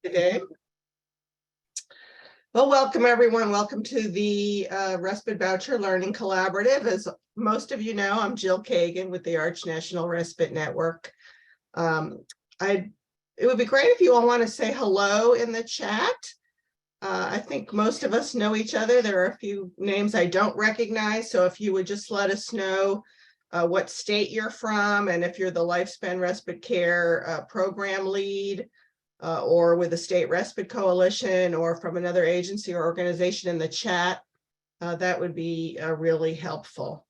today. Well, welcome everyone. Welcome to the Respite Voucher Learning Collaborative. As most of you know, I'm Jill Kagan with the Arch National Respite Network. It would be great if you all want to say hello in the chat. I think most of us know each other. There are a few names I don't recognize, so if you would just let us know what state you're from, and if you're the Lifespan Respite Care program lead, or with the State Respite Coalition, or from another agency or organization in the chat, that would be really helpful.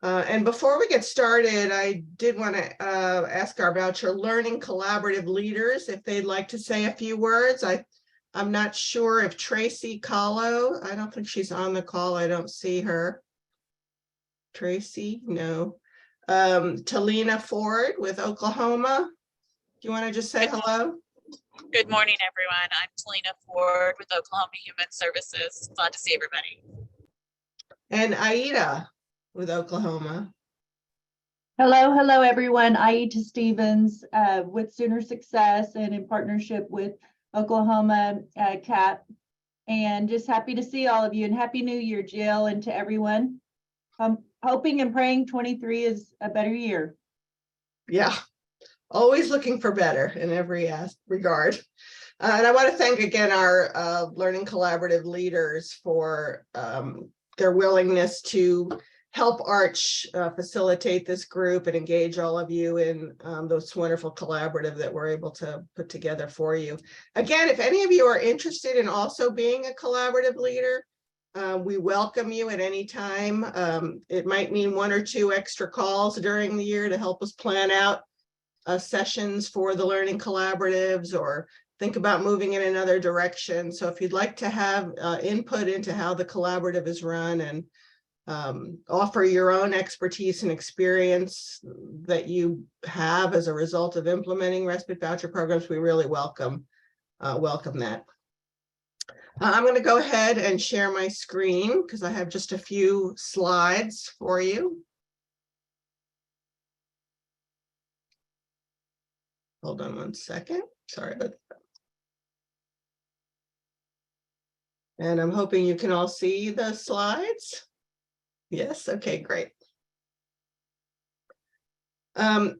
And before we get started, I did want to ask our Voucher Learning Collaborative leaders if they'd like to say a few words. I'm not sure if Tracy Kahlo, I don't think she's on the call. I don't see her. Tracy, no. Talina Ford with Oklahoma. Do you want to just say hello? Good morning, everyone. I'm Talina Ford with Oklahoma Human Services. Glad to see everybody. And Aida with Oklahoma. Hello, everyone. Aida Stevens with Sooner Success and in partnership with Oklahoma CAP. And just happy to see all of you, and Happy New Year, Jill, and to everyone. I'm hoping and praying 23 is a better year. Yeah. Always looking for better in every regard. And I want to thank again our Learning Collaborative leaders for their willingness to help Arch facilitate this group and engage all of you in this wonderful collaborative that we're able to put together for you. Again, if any of you are interested in also being a collaborative leader, we welcome you at any time. It might mean 1 or 2 extra calls during the year to help us plan out sessions for the learning collaboratives, or think about moving in another direction. So if you'd like to have input into how the collaborative is run, and offer your own expertise and experience that you have as a result of implementing respite voucher programs, we really welcome that. I'm going to go ahead and share my screen because I have just a few slides for you. Hold on 1 second. Sorry about that. And I'm hoping you can all see the slides. Yes, okay, great. I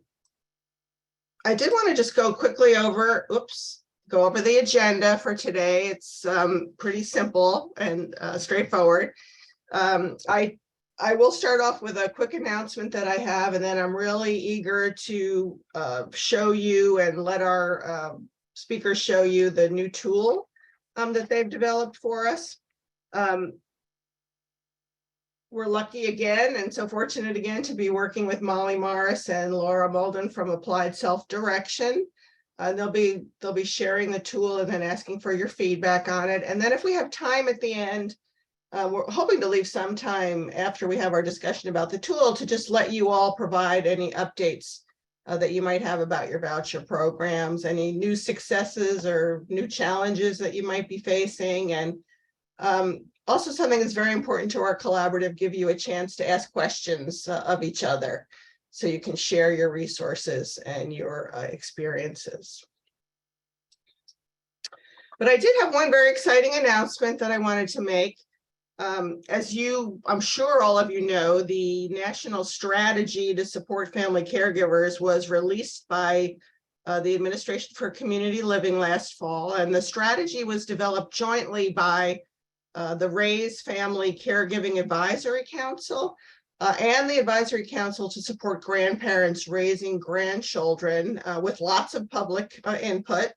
did want to just go quickly over, go over the agenda for today. It's pretty simple and straightforward. I will start off with a quick announcement that I have, and then I'm really eager to show you and let our speakers show you the new tool that they've developed for us. We're lucky again and so fortunate again to be working with Molly Morris and Laura Mauldin from Applied Self-Direction. They'll be sharing the tool and then asking for your feedback on it. And then if we have time at the end, we're hoping to leave some time after we have our discussion about the tool to just let you all provide any updates that you might have about your voucher programs, any new successes or new challenges that you might be facing. And also something that's very important to our collaborative, give you a chance to ask questions of each other so you can share your resources and your experiences. But I did have one very exciting announcement that I wanted to make. As I'm sure all of you know, the National Strategy to Support Family Caregivers was released by the Administration for Community Living last fall, and the strategy was developed jointly by the RAISE Family Caregiving Advisory Council and the Advisory Council to Support Grandparents Raising Grandchildren, with lots of public input.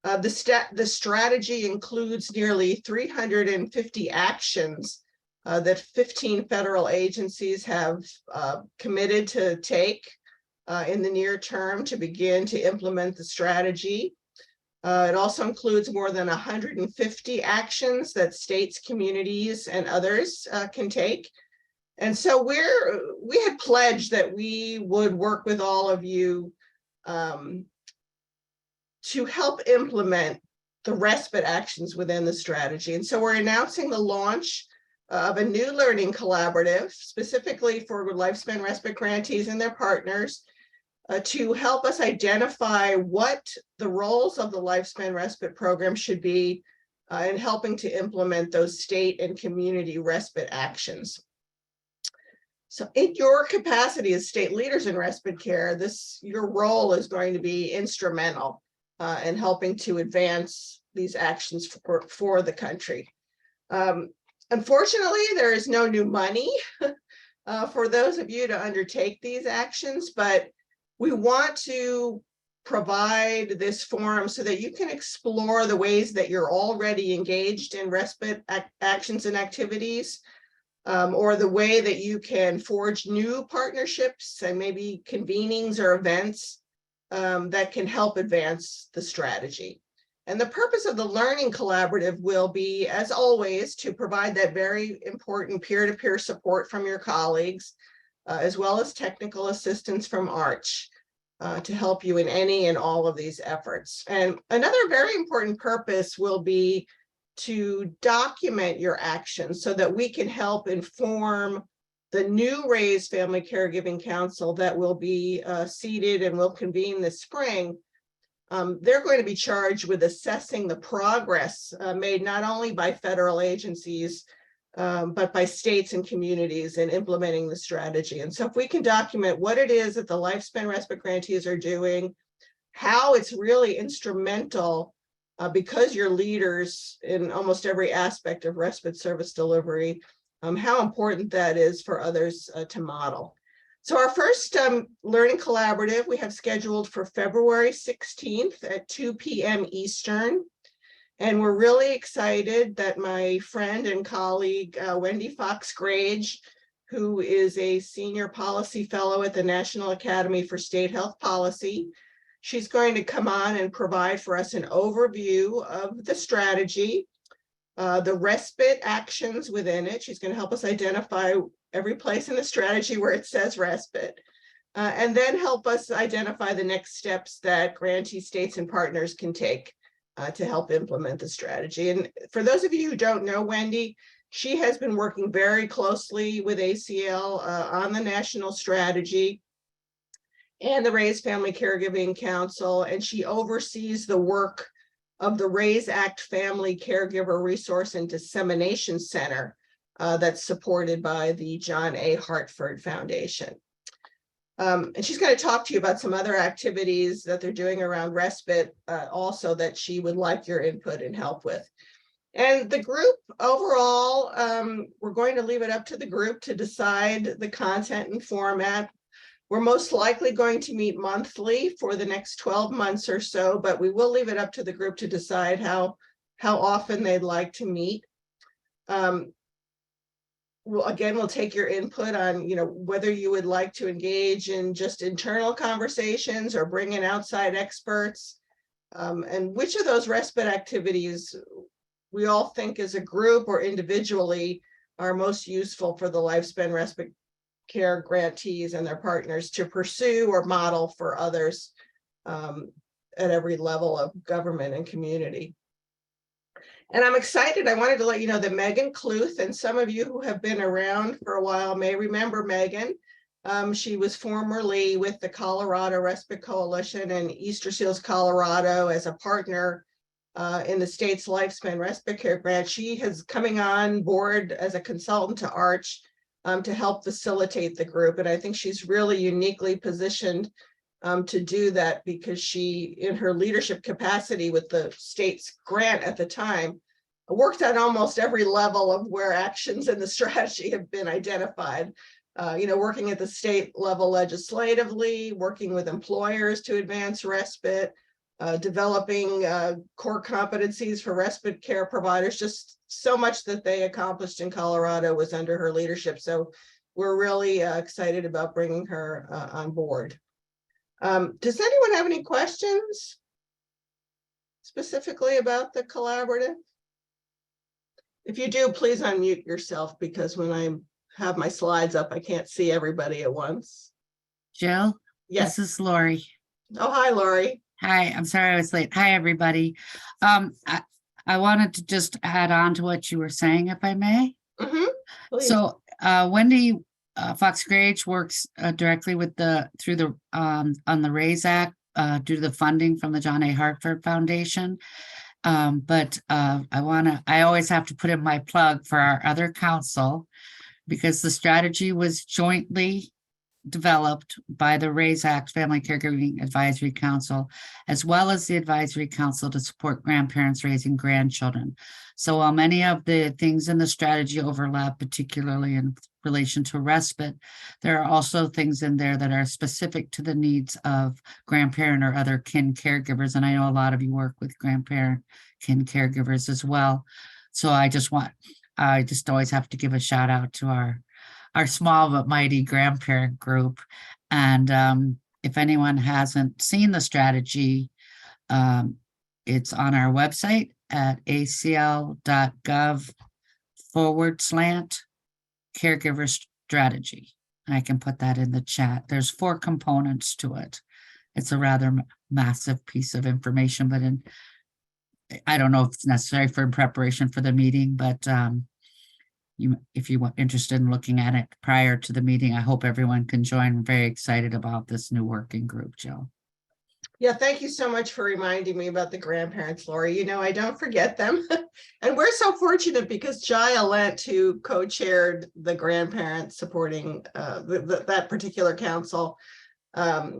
The strategy includes nearly 350 actions that 15 federal agencies have committed to take in the near term to begin to implement the strategy. It also includes more than 150 actions that states, communities, and others can take. And so we had pledged that we would work with all of you to help implement the respite actions within the strategy. And so we're announcing the launch of a new learning collaborative specifically for Lifespan Respite grantees and their partners. to help us identify what the roles of the Lifespan Respite program should be in helping to implement those state and community respite actions. So in your capacity as state leaders in respite care, your role is going to be instrumental in helping to advance these actions for the country. Unfortunately, there is no new money for those of you to undertake these actions, but we want to provide this forum so that you can explore the ways that you're already engaged in respite actions and activities, or the way that you can forge new partnerships and maybe convenings or events that can help advance the strategy. And the purpose of the Learning Collaborative will be, as always, to provide that very important peer-to-peer support from your colleagues, as well as technical assistance from Arch to help you in any and all of these efforts. And another very important purpose will be to document your actions so that we can help inform the new Raise Family Caregiving Council that will be seated and will convene this spring. They're going to be charged with assessing the progress made not only by federal agencies, but by states and communities in implementing the strategy. And so if we can document what it is that the Lifespan Respite grantees are doing, how it's really instrumental because you're leaders in almost every aspect of respite service delivery, how important that is for others to model. So our first Learning Collaborative we have scheduled for February 16th at 2 p.m. Eastern. And we're really excited that my friend and colleague, Wendy Fox-Grage, who is a senior policy fellow at the National Academy for State Health Policy, she's going to come on and provide for us an overview of the strategy, the respite actions within it. She's going to help us identify every place in the strategy where it says respite, and then help us identify the next steps that grantee states and partners can take to help implement the strategy. And for those of you who don't know Wendy, she has been working very closely with ACL on the national strategy and the Raise Family Caregiving Council, and she oversees the work of the Raise Act Family Caregiver Resource and Dissemination Center that's supported by the John A. Hartford Foundation. And she's going to talk to you about some other activities that they're doing around respite also that she would like your input and help with. And the group overall, we're going to leave it up to the group to decide the content and format. We're most likely going to meet monthly for the next 12 months or so, but we will leave it up to the group to decide how often they'd like to meet. We'll take your input on, whether you would like to engage in just internal conversations or bring in outside experts, and which of those respite activities we all think as a group or individually are most useful for the Lifespan Respite Care grantees and their partners to pursue or model for others at every level of government and community. And I'm excited. I wanted to let you know that Megan Kluth, and some of you who have been around for a while may remember Megan. She was formerly with the Colorado Respite Coalition and Easter Seals, Colorado as a partner in the state's Lifespan Respite Care grant. She is coming on board as a consultant to Arch to help facilitate the group. And I think she's really uniquely positioned to do that because she, in her leadership capacity with the state's grant at the time, worked on almost every level of where actions in the strategy have been identified. Working at the state level legislatively, working with employers to advance respite, developing core competencies for respite care providers. Just so much that they accomplished in Colorado was under her leadership. So we're really excited about bringing her on board. Does anyone have any questions specifically about the collaborative? If you do, please unmute yourself, because when I have my slides up, I can't see everybody at once. Jill? Yes. This is Lori. Oh, hi, Lori. Hi, I'm sorry I was late. Hi, everybody. I wanted to just add on to what you were saying, if I may. Please. So Wendy Fox Gage works directly with through the on the RAISE Act due to the funding from the John A. Hartford Foundation. But I always have to put in my plug for our other council, because the strategy was jointly developed by the RAISE Act Family Caregiving Advisory Council, as well as the Advisory Council to support grandparents raising grandchildren. So while many of the things in the strategy overlap, particularly in relation to respite, there are also things in there that are specific to the needs of grandparent or other kin caregivers. And I know a lot of you work with grandparent kin caregivers as well. So I just always have to give a shout out to our small but mighty grandparent group. And if anyone hasn't seen the strategy, it's on our website at acl.gov/caregiver strategy. I can put that in the chat. There's 4 components to it. It's a rather massive piece of information, but I don't know if it's necessary for preparation for the meeting, but if you are interested in looking at it prior to the meeting, I hope everyone can join. I'm very excited about this new working group, Jill. Yeah, thank you so much for reminding me about the grandparents, Lori. You know, I don't forget them. And we're so fortunate because Jaya Lent, who co-chaired the grandparents supporting that particular council,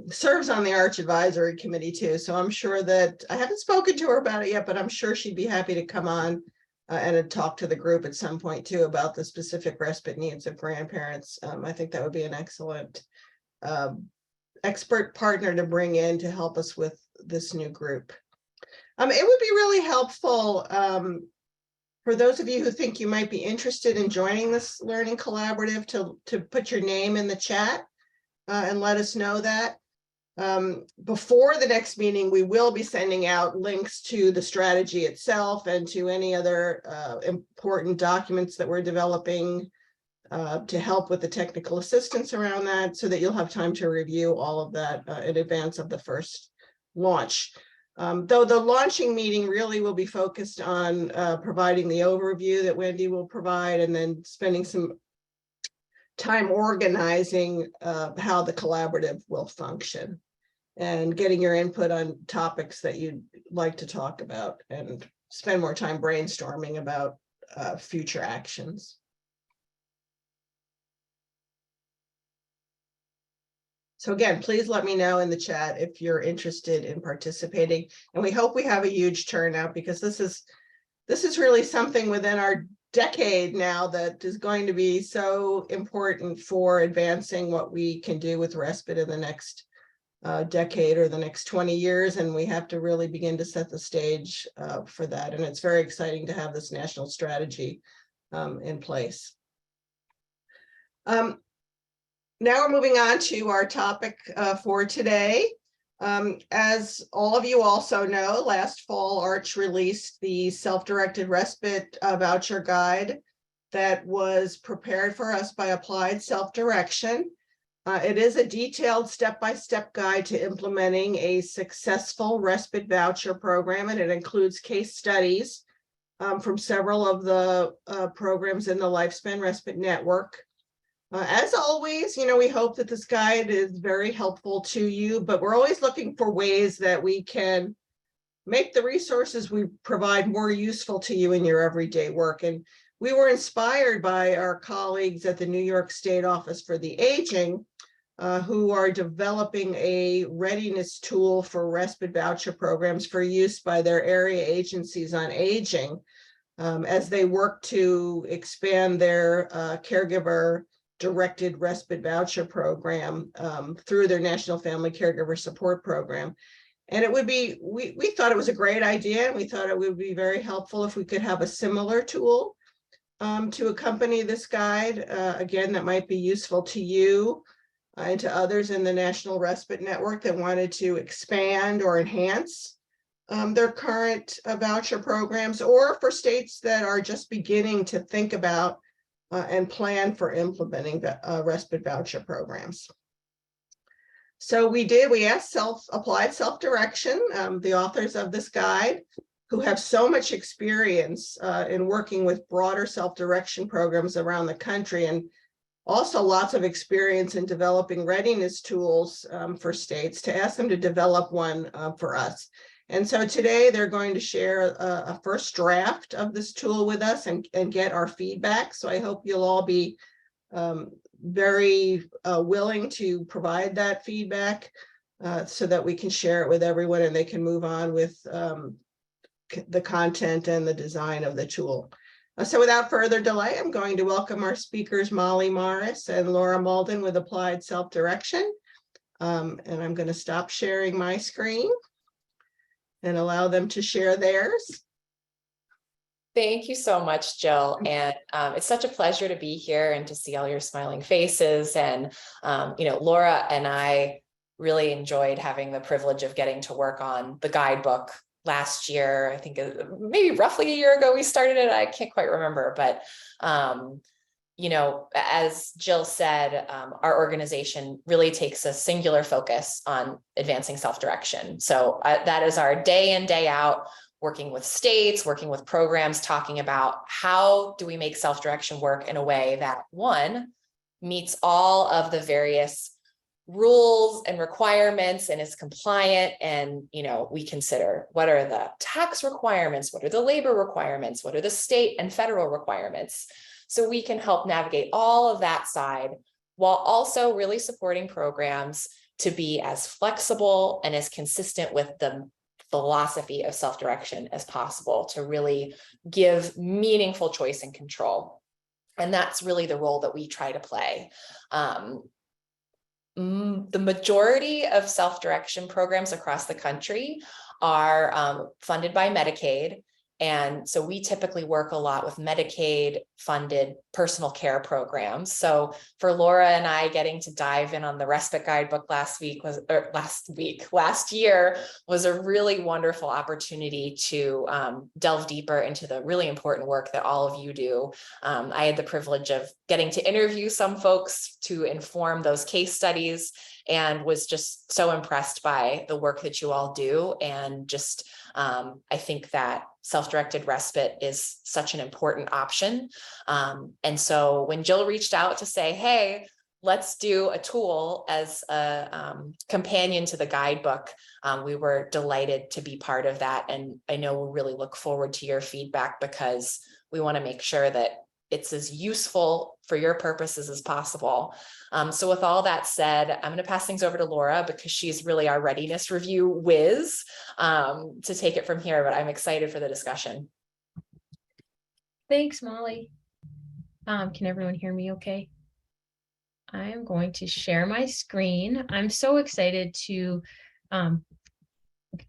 serves on the Arch Advisory Committee too. So I'm sure that I haven't spoken to her about it yet, but I'm sure she'd be happy to come on and talk to the group at some point too about the specific respite needs of grandparents. I think that would be an excellent expert partner to bring in to help us with this new group. It would be really helpful for those of you who think you might be interested in joining this learning collaborative to put your name in the chat and let us know that. Before the next meeting, we will be sending out links to the strategy itself and to any other important documents that we're developing to help with the technical assistance around that, so that you'll have time to review all of that in advance of the first launch. Though the launching meeting really will be focused on providing the overview that Wendy will provide, and then spending some time organizing how the collaborative will function and getting your input on topics that you'd like to talk about, and spend more time brainstorming about future actions. So again, please let me know in the chat if you're interested in participating. And we hope we have a huge turnout, because this is really something within our decade now that is going to be so important for advancing what we can do with respite in the next decade or the next 20 years. And we have to really begin to set the stage for that. And it's very exciting to have this national strategy in place. Now we're moving on to our topic for today. As all of you also know, last fall, Arch released the self-directed respite voucher guide that was prepared for us by Applied Self-Direction. It is a detailed step-by-step guide to implementing a successful respite voucher program, and it includes case studies from several of the programs in the Lifespan Respite Network. As always, you know, we hope that this guide is very helpful to you, but we're always looking for ways that we can make the resources we provide more useful to you in your everyday work. And we were inspired by our colleagues at the New York State Office for the Aging, who are developing a readiness tool for respite voucher programs for use by their area agencies on aging, as they work to expand their caregiver directed respite voucher program through their National Family Caregiver Support Program. And it would be, we thought it was a great idea, and we thought it would be very helpful if we could have a similar tool to accompany this guide, again, that might be useful to you and to others in the National Respite Network that wanted to expand or enhance their current voucher programs, or for states that are just beginning to think about and plan for implementing respite voucher programs. So we asked Applied Self-Direction, the authors of this guide, who have so much experience in working with broader self-direction programs around the country, and also lots of experience in developing readiness tools for states, to ask them to develop one for us. And so today they're going to share a first draft of this tool with us and get our feedback. So I hope you'll all be very willing to provide that feedback so that we can share it with everyone and they can move on with the content and the design of the tool. So without further delay, I'm going to welcome our speakers, Molly Morris and Laura Mauldin with Applied Self-Direction. And I'm going to stop sharing my screen and allow them to share theirs. Thank you so much, Jill. And it's such a pleasure to be here and to see all your smiling faces. And, Laura and I really enjoyed having the privilege of getting to work on the guidebook last year. I think maybe roughly a year ago we started it. I can't quite remember, but as Jill said, our organization really takes a singular focus on advancing self-direction. So that is our day in, day out, working with states, working with programs, talking about how do we make self-direction work in a way that, one, meets all of the various rules and requirements and is compliant. And, we consider what are the tax requirements, what are the labor requirements, what are the state and federal requirements. So we can help navigate all of that side while also really supporting programs to be as flexible and as consistent with the philosophy of self-direction as possible, to really give meaningful choice and control. And that's really the role that we try to play. The majority of self-direction programs across the country are funded by Medicaid. And so we typically work a lot with Medicaid funded personal care programs. So for Laura and I, getting to dive in on the Respite guidebook last year was a really wonderful opportunity to delve deeper into the really important work that all of you do. I had the privilege of getting to interview some folks to inform those case studies and was just so impressed by the work that you all do. And just, I think that self-directed respite is such an important option. And so when Jill reached out to say, hey, let's do a tool as a companion to the guidebook, we were delighted to be part of that. And I know we'll really look forward to your feedback, because we want to make sure that it's as useful for your purposes as possible. So with all that said, I'm going to pass things over to Laura, because she's really our readiness review whiz, to take it from here, but I'm excited for the discussion. Thanks, Molly. Can everyone hear me okay? I am going to share my screen. I'm so excited to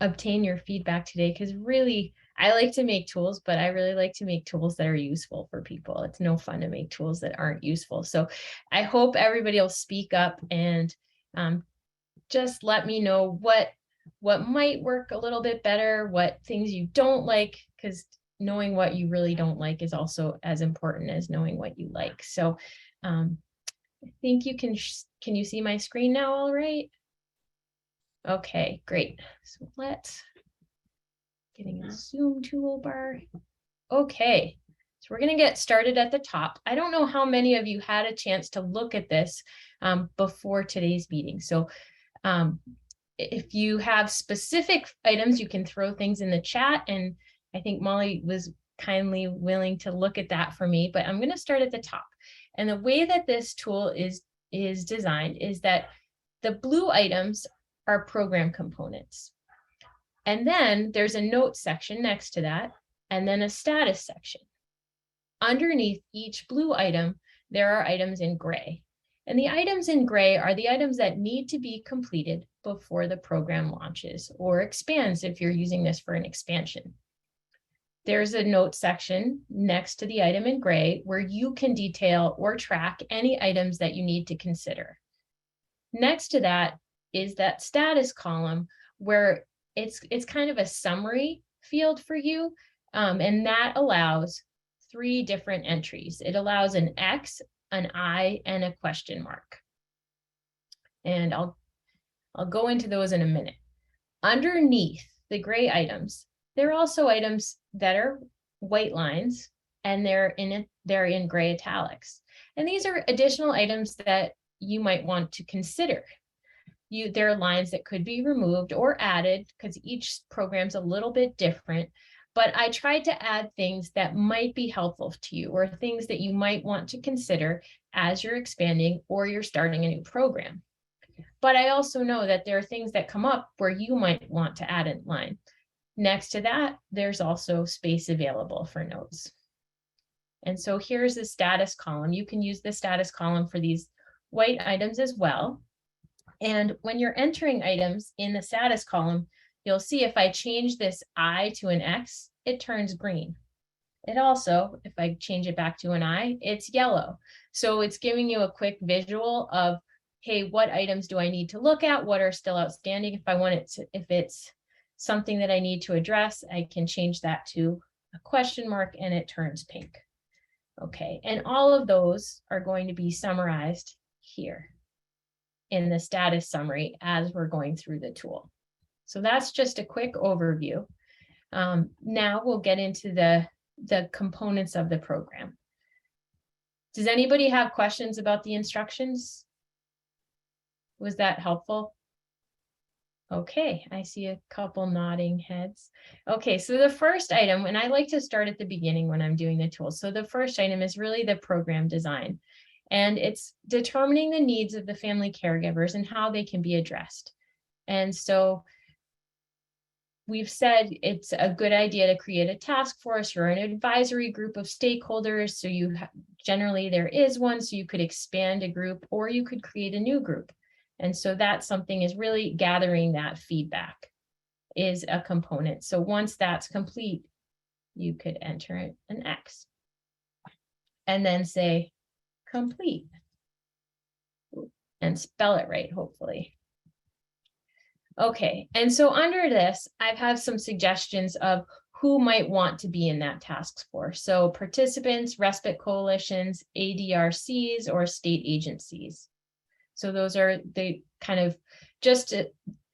obtain your feedback today, because really, I like to make tools, but I really like to make tools that are useful for people. It's no fun to make tools that aren't useful. So I hope everybody will speak up and just let me know what might work a little bit better, what things you don't like, because knowing what you really don't like is also as important as knowing what you like. So I think you can you see my screen now all right? Okay, great. So let's getting a Zoom toolbar. Okay, so we're going to get started at the top. I don't know how many of you had a chance to look at this before today's meeting. So if you have specific items, you can throw things in the chat. And I think Molly was kindly willing to look at that for me, but I'm going to start at the top. And the way that this tool is designed is that the blue items are program components. And then there's a notes section next to that, and then a status section. Underneath each blue item, there are items in gray. And the items in gray are the items that need to be completed before the program launches or expands if you're using this for an expansion. There's a notes section next to the item in gray where you can detail or track any items that you need to consider. Next to that is that status column where it's kind of a summary field for you, and that allows 3 different entries. It allows an X, an I, and a question mark. And I'll go into those in a minute. Underneath the gray items, there are also items that are white lines, and they're in gray italics. And these are additional items that you might want to consider. There are lines that could be removed or added because each program's a little bit different. But I tried to add things that might be helpful to you or things that you might want to consider as you're expanding or you're starting a new program. But I also know that there are things that come up where you might want to add a line. Next to that, there's also space available for notes. And so here's the status column. You can use the status column for these white items as well. And when you're entering items in the status column, you'll see if I change this I to an X, it turns green. It also, if I change it back to an I, it's yellow. So it's giving you a quick visual of, hey, what items do I need to look at? What are still outstanding? If I want it to, if it's something that I need to address, I can change that to a question mark and it turns pink. Okay, and all of those are going to be summarized here in the status summary as we're going through the tool. So that's just a quick overview. Now we'll get into the components of the program. Does anybody have questions about the instructions? Was that helpful? Okay, I see a couple nodding heads. Okay, so the first item, and I like to start at the beginning when I'm doing the tool. So the first item is really the program design. And it's determining the needs of the family caregivers and how they can be addressed. And so we've said it's a good idea to create a task force or an advisory group of stakeholders. So generally there is one, so you could expand a group or you could create a new group. And so that's something is really gathering that feedback is a component. So once that's complete, you could enter an X and then say complete and spell it right, hopefully. Okay, and so under this, I've had some suggestions of who might want to be in that task force. So participants, respite coalitions, ADRCs, or state agencies. So those are the kind of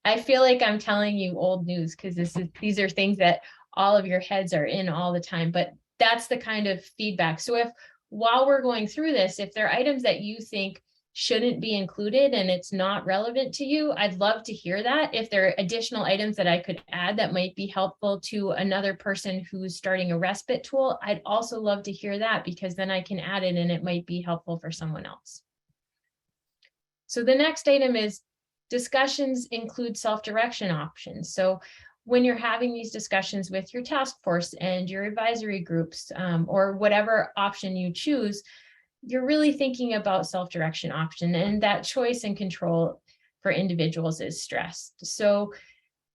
I feel like I'm telling you old news because these are things that all of your heads are in all the time, but that's the kind of feedback. So if while we're going through this, if there are items that you think shouldn't be included and it's not relevant to you, I'd love to hear that. If there are additional items that I could add that might be helpful to another person who's starting a respite tool, I'd also love to hear that because then I can add it and it might be helpful for someone else. So the next item is discussions include self-direction options. So when you're having these discussions with your task force and your advisory groups or whatever option you choose, you're really thinking about self-direction option, and that choice and control for individuals is stressed. So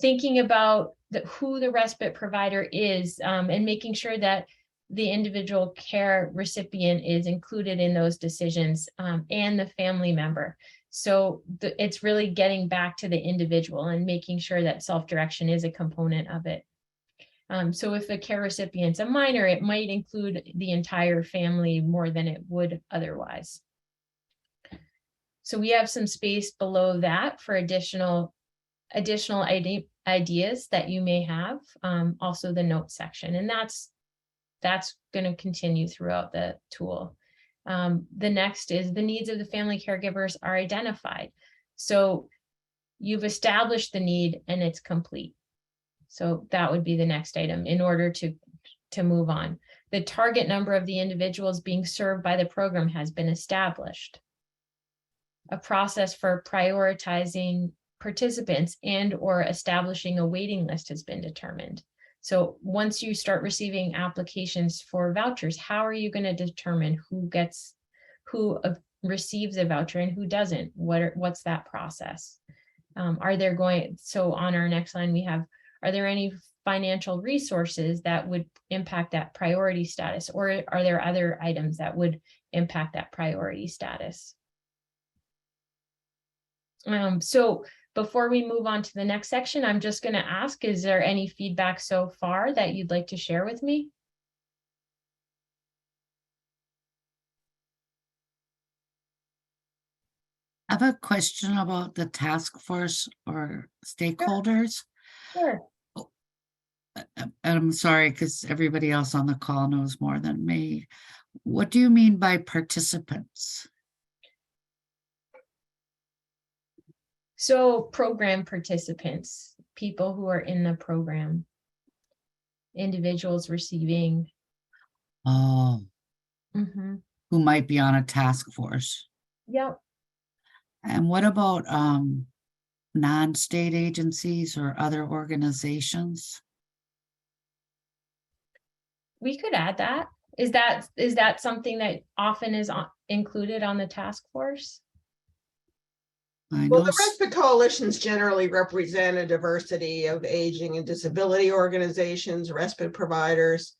thinking about who the respite provider is and making sure that the individual care recipient is included in those decisions and the family member. So it's really getting back to the individual and making sure that self-direction is a component of it. So if the care recipient's a minor, it might include the entire family more than it would otherwise. So we have some space below that for additional ideas that you may have, also the notes section, and that's going to continue throughout the tool. The next is the needs of the family caregivers are identified. So you've established the need and it's complete. So that would be the next item in order to move on. The target number of the individuals being served by the program has been established. A process for prioritizing participants and or establishing a waiting list has been determined. So once you start receiving applications for vouchers, how are you going to determine who receives a voucher and who doesn't? What's that process? So on our next line, we have, are there any financial resources that would impact that priority status, or are there other items that would impact that priority status? So before we move on to the next section, I'm just going to ask, is there any feedback so far that you'd like to share with me? I have a question about the task force or stakeholders. Sure. and I'm sorry, because everybody else on the call knows more than me. What do you mean by participants? So program participants, people who are in the program, individuals receiving. Oh, Mhm. who might be on a task force? Yep. And what about non-state agencies or other organizations? We could add that. Is that something that often is included on the task force? I Well, know, the Respite coalitions generally represent a diversity of aging and disability organizations, respite providers.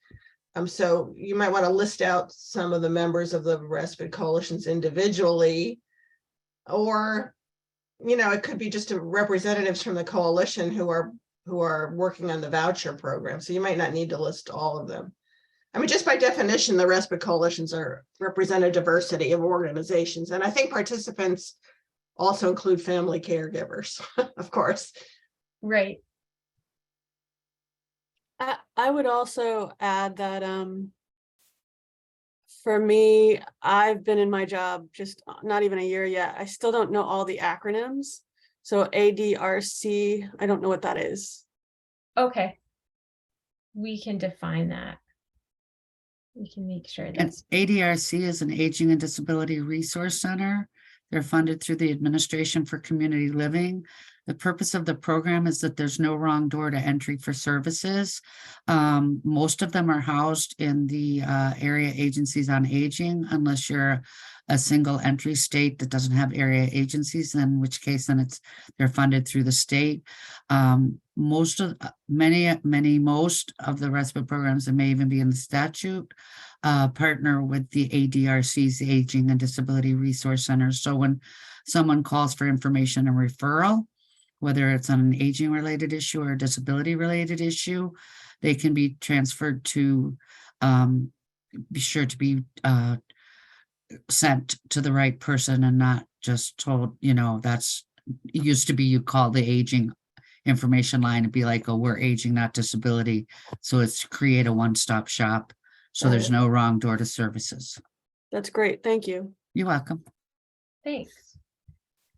So you might want to list out some of the members of the respite coalitions individually, or, it could be just representatives from the coalition who are working on the voucher program. So you might not need to list all of them. I mean, just by definition, the respite coalitions represent a diversity of organizations. And I think participants also include family caregivers, of course. Right. I would also add that for me, I've been in my job just not even a year yet. I still don't know all the acronyms. So ADRC, I don't know what that is. Okay. We can define that. We can make sure and that's ADRC is an Aging and Disability Resource Center. They're funded through the Administration for Community Living. The purpose of the program is that there's no wrong door to entry for services. Most of them are housed in the area agencies on aging, unless you're a single entry state that doesn't have area agencies, in which case then they're funded through the state. Most of the respite programs that may even be in the statute partner with the ADRC's, the Aging and Disability Resource Center. So when someone calls for information and referral, whether it's on an aging related issue or a disability related issue, they can be transferred to, be sure to be sent to the right person and not just told, that's used to be, you call the aging information line and be like, oh, we're aging, not disability. So it's to create a one-stop shop. So there's no wrong door to services. That's great. Thank you. You're welcome. thanks.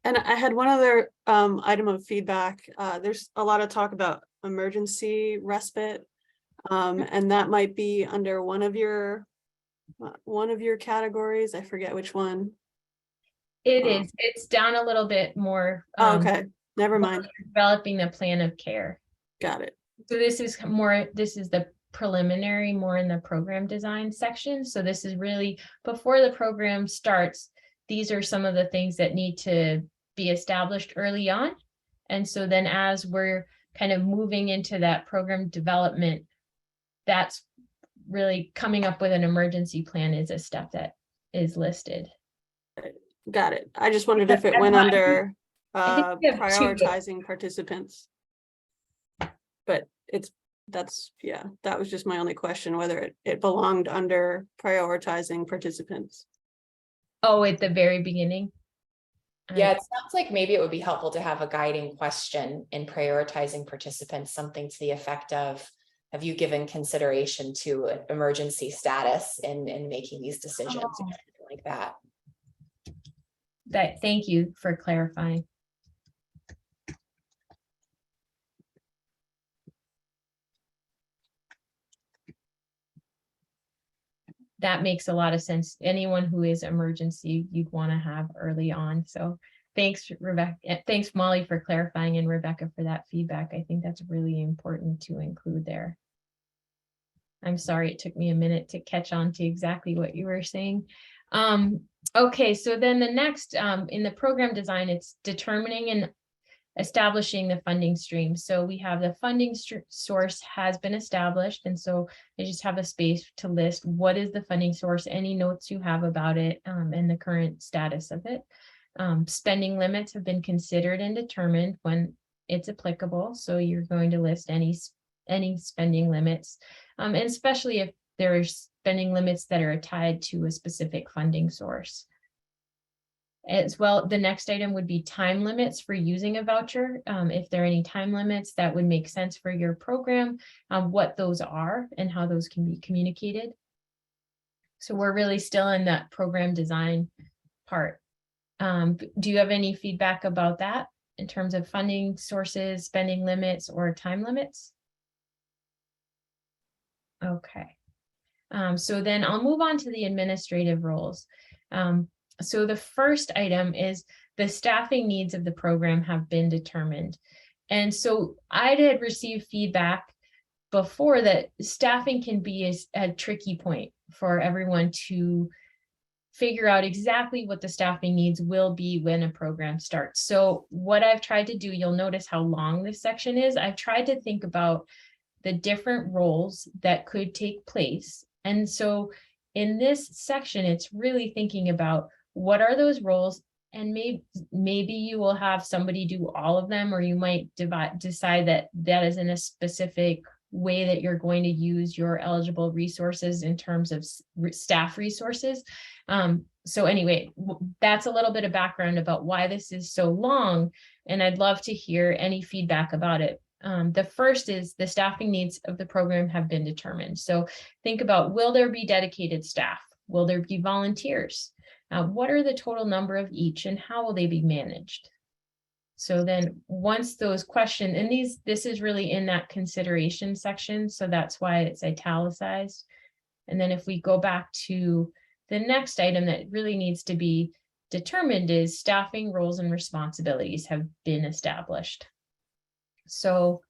And I had one other item of feedback. There's a lot of talk about emergency respite. And that might be under one of your categories. I forget which one. It is. It's down a little bit more. Oh, okay, never mind. Developing the plan of care. Got it. So this is the preliminary, more in the program design section. So this is really before the program starts. These are some of the things that need to be established early on. And so then as we're kind of moving into that program development, that's really coming up with an emergency plan is a step that is listed. Got it. I just wondered if it went under I think we have two. prioritizing participants. But that was just my only question, whether it belonged under prioritizing participants. Oh, at the very beginning. Yeah, it sounds like maybe it would be helpful to have a guiding question in prioritizing participants, something to the effect of, have you given consideration to emergency status in making these decisions, or something like that? Thank you for clarifying. That makes a lot of sense. Anyone who is emergency, you'd want to have early on. So thanks, Rebecca. Thanks, Molly, for clarifying, and Rebecca for that feedback. I think that's really important to include there. I'm sorry it took me a minute to catch on to exactly what you were saying. Okay, so then the next in the program design, it's determining and establishing the funding stream. So we have the funding source has been established. And so I just have a space to list what is the funding source, any notes you have about it, and the current status of it. Spending limits have been considered and determined when it's applicable. So you're going to list any spending limits, and especially if there's spending limits that are tied to a specific funding source. As well, the next item would be time limits for using a voucher. If there are any time limits that would make sense for your program, what those are and how those can be communicated. So we're really still in that program design part. Do you have any feedback about that in terms of funding sources, spending limits, or time limits? Okay. So then I'll move on to the administrative roles. So the first item is the staffing needs of the program have been determined. And so I did receive feedback before that staffing can be a tricky point for everyone to figure out exactly what the staffing needs will be when a program starts. So what I've tried to do, you'll notice how long this section is. I've tried to think about the different roles that could take place. And so in this section, it's really thinking about what are those roles, and maybe you will have somebody do all of them, or you might decide that that is in a specific way that you're going to use your eligible resources in terms of staff resources. So anyway, that's a little bit of background about why this is so long, and I'd love to hear any feedback about it. The first is the staffing needs of the program have been determined. So think about, will there be dedicated staff? Will there be volunteers? What are the total number of each, and how will they be managed? So then once those questions, and this is really in that consideration section, so that's why it's italicized. And then if we go back to the next item that really needs to be determined is staffing roles and responsibilities have been established. So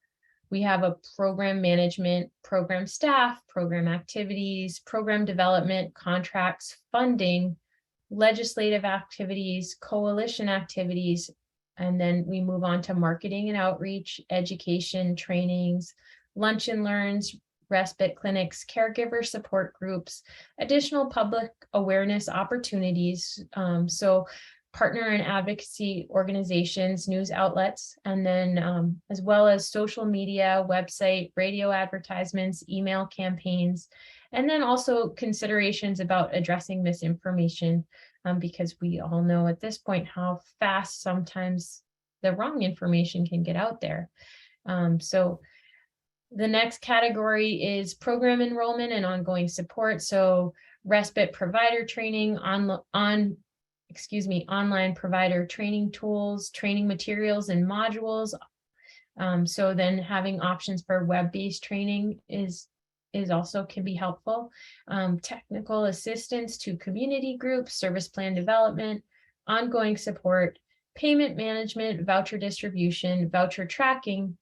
we have a program management, program staff, program activities, program development, contracts, funding, legislative activities, coalition activities, and then we move on to marketing and outreach, education, trainings, lunch and learns, respite clinics, caregiver support groups, additional public awareness opportunities, so partner and advocacy organizations, news outlets, and then as well as social media, website, radio advertisements, email campaigns, and then also considerations about addressing misinformation, because we all know at this point how fast sometimes the wrong information can get out there. So the next category is program enrollment and ongoing support. So respite provider training, online provider training tools, training materials and modules. So then having options for web-based training is also can be helpful. Technical assistance to community groups, service plan development, ongoing support, payment management, voucher distribution, voucher tracking,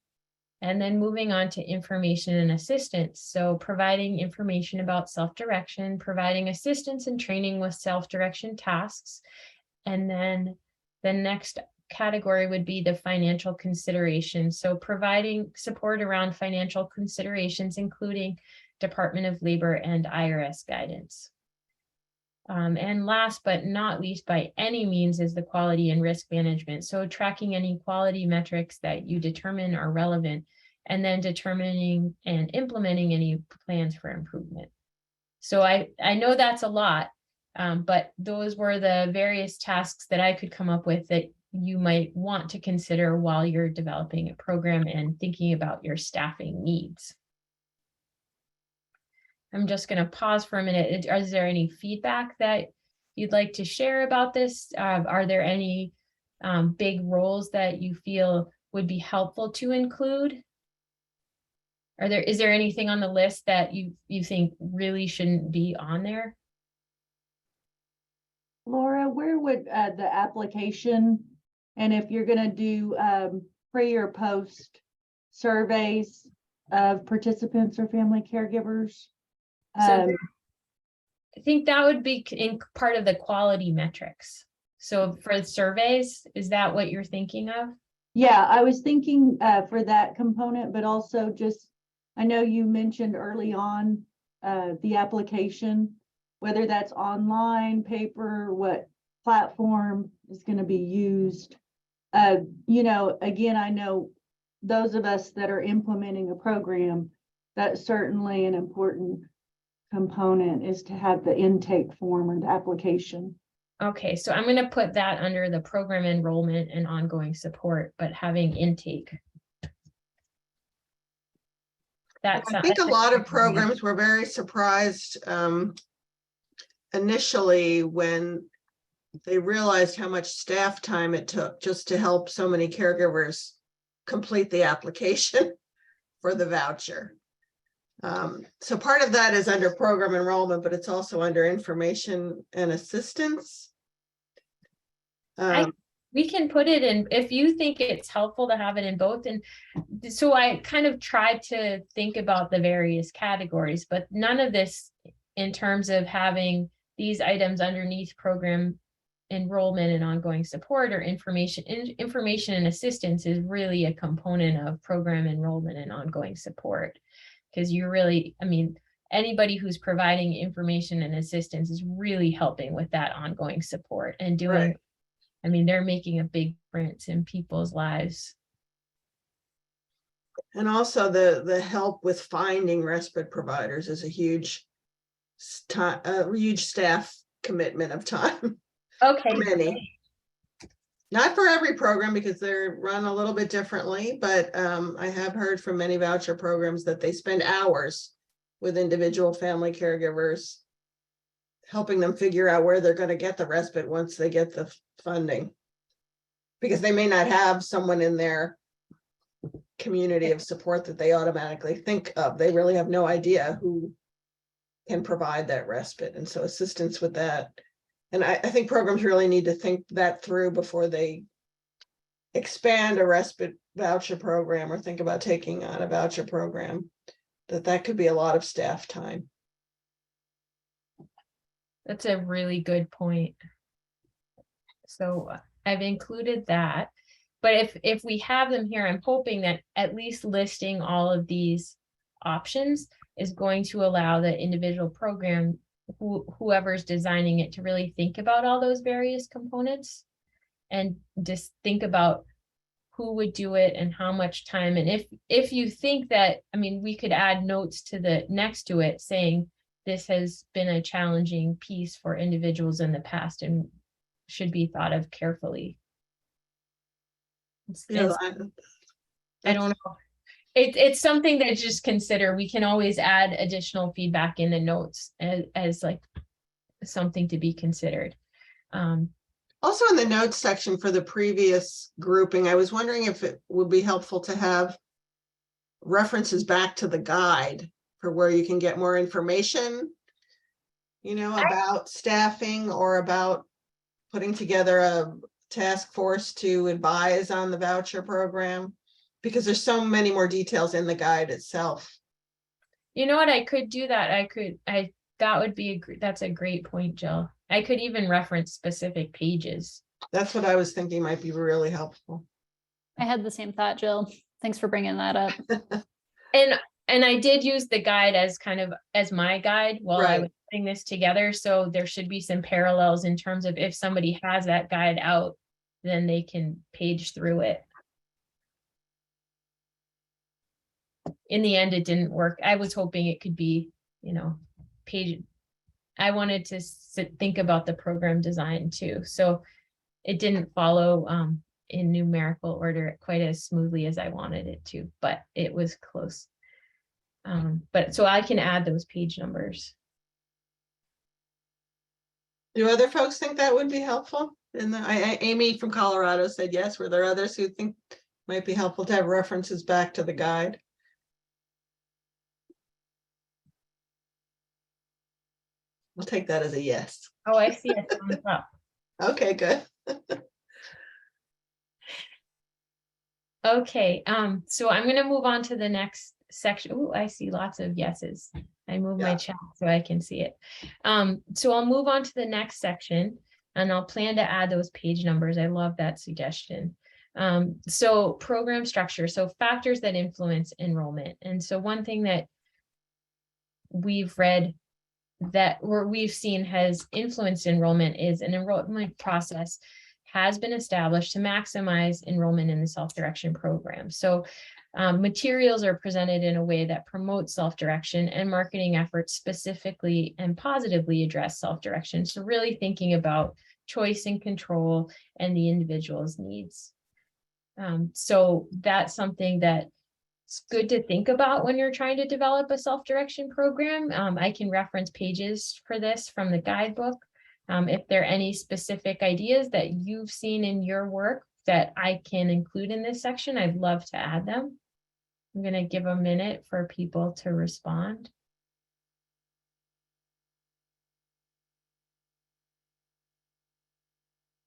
and then moving on to information and assistance. So providing information about self-direction, providing assistance and training with self-direction tasks. And then the next category would be the financial considerations. So providing support around financial considerations, including Department of Labor and IRS guidance. And last but not least by any means is the quality and risk management. So tracking any quality metrics that you determine are relevant, and then determining and implementing any plans for improvement. So I know that's a lot, but those were the various tasks that I could come up with that you might want to consider while you're developing a program and thinking about your staffing needs. I'm just going to pause for a minute. Is there any feedback that you'd like to share about this? Are there any big roles that you feel would be helpful to include? Is there anything on the list that you think really shouldn't be on there? Laura, where would the application, and if you're going to do pre or post surveys of participants or family caregivers? So I think that would be in part of the quality metrics. So for the surveys, is that what you're thinking of? Yeah, I was thinking for that component, but also just, I know you mentioned early on the application, whether that's online, paper, what platform is going to be used. You know, again, I know those of us that are implementing a program, that's certainly an important component is to have the intake form or the application Okay, so I'm gonna put that under the program enrollment and ongoing support, but having intake. That's. I think a lot of programs were very surprised initially when they realized how much staff time it took just to help so many caregivers complete the application for the voucher. So part of that is under program enrollment, but it's also under information and assistance. We can put it in, if you think it's helpful to have it in both. And so I kind of tried to think about the various categories, but none of this in terms of having these items underneath program enrollment and ongoing support or information and assistance is really a component of program enrollment and ongoing support. Because you really, I mean, anybody who's providing information and assistance is really helping with that ongoing support and doing, right. I mean, they're making a big difference in people's lives. And also the help with finding respite providers is a huge staff commitment of time. Okay. Many. Not for every program because they're run a little bit differently, but I have heard from many voucher programs that they spend hours with individual family caregivers, helping them figure out where they're going to get the respite once they get the funding. Because they may not have someone in their community of support that they automatically think of. They really have no idea who can provide that respite. And so assistance with that. And I think programs really need to think that through before they expand a respite voucher program or think about taking on a voucher program, that could be a lot of staff time. That's a really good point. So I've included that, but if we have them here, I'm hoping that at least listing all of these options is going to allow the individual program, whoever's designing it, to really think about all those various components and just think about who would do it and how much time. And if you think that, I mean, we could add notes to the next to it saying this has been a challenging piece for individuals in the past and should be thought of carefully. I don't know. It's something that just consider. We can always add additional feedback in the notes as like something to be considered. Also in the notes section for the previous grouping, I was wondering if it would be helpful to have references back to the guide for where you can get more information, you know, about staffing or about putting together a task force to advise on the voucher program, because there's so many more details in the guide itself. You know what, I could do that. That would be that's a great point, Jill. I could even reference specific pages. That's what I was thinking might be really helpful. I had the same thought, Jill. Thanks for bringing that up. And I did use the guide as kind of as my guide while I was putting this together. So there should be some parallels in terms of if somebody has that guide out, then they can page through it. In the end, it didn't work. I was hoping it could be, you know, page. I wanted to think about the program design too. So it didn't follow in numerical order quite as smoothly as I wanted it to, but it was close. But so I can add those page numbers. Do other folks think that would be helpful? And Amy from Colorado said yes. Were there others who think might be helpful to have references back to the guide? We'll take that as a yes. Oh, I see a thumbs up. Okay, good. Okay, so I'm gonna move on to the next section. Oh, I see lots of yeses. I moved my chat so I can see it. So I'll move on to the next section and I'll plan to add those page numbers. I love that suggestion. So program structure, so factors that influence enrollment. And so one thing that we've read we've seen has influenced enrollment is an enrollment process has been established to maximize enrollment in the self-direction program. So Materials are presented in a way that promotes self-direction, and marketing efforts specifically and positively address self-direction. So really thinking about choice and control and the individual's needs. So that's something that it's good to think about when you're trying to develop a self-direction program. I can reference pages for this from the guidebook. If there are any specific ideas that you've seen in your work that I can include in this section, I'd love to add them. I'm going to give a minute for people to respond.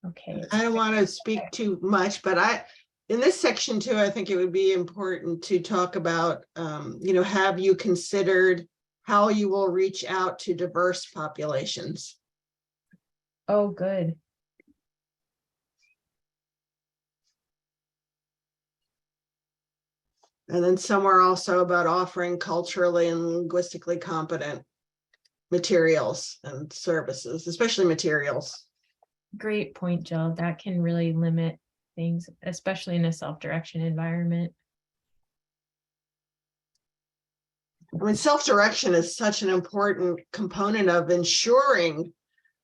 Okay. I don't want to speak too much, but in this section too, I think it would be important to talk about, have you considered how you will reach out to diverse populations? Oh, good. And then somewhere also about offering culturally and linguistically competent materials and services, especially materials. Great point, Jill. That can really limit things, especially in a self-direction environment. I mean, self-direction is such an important component of ensuring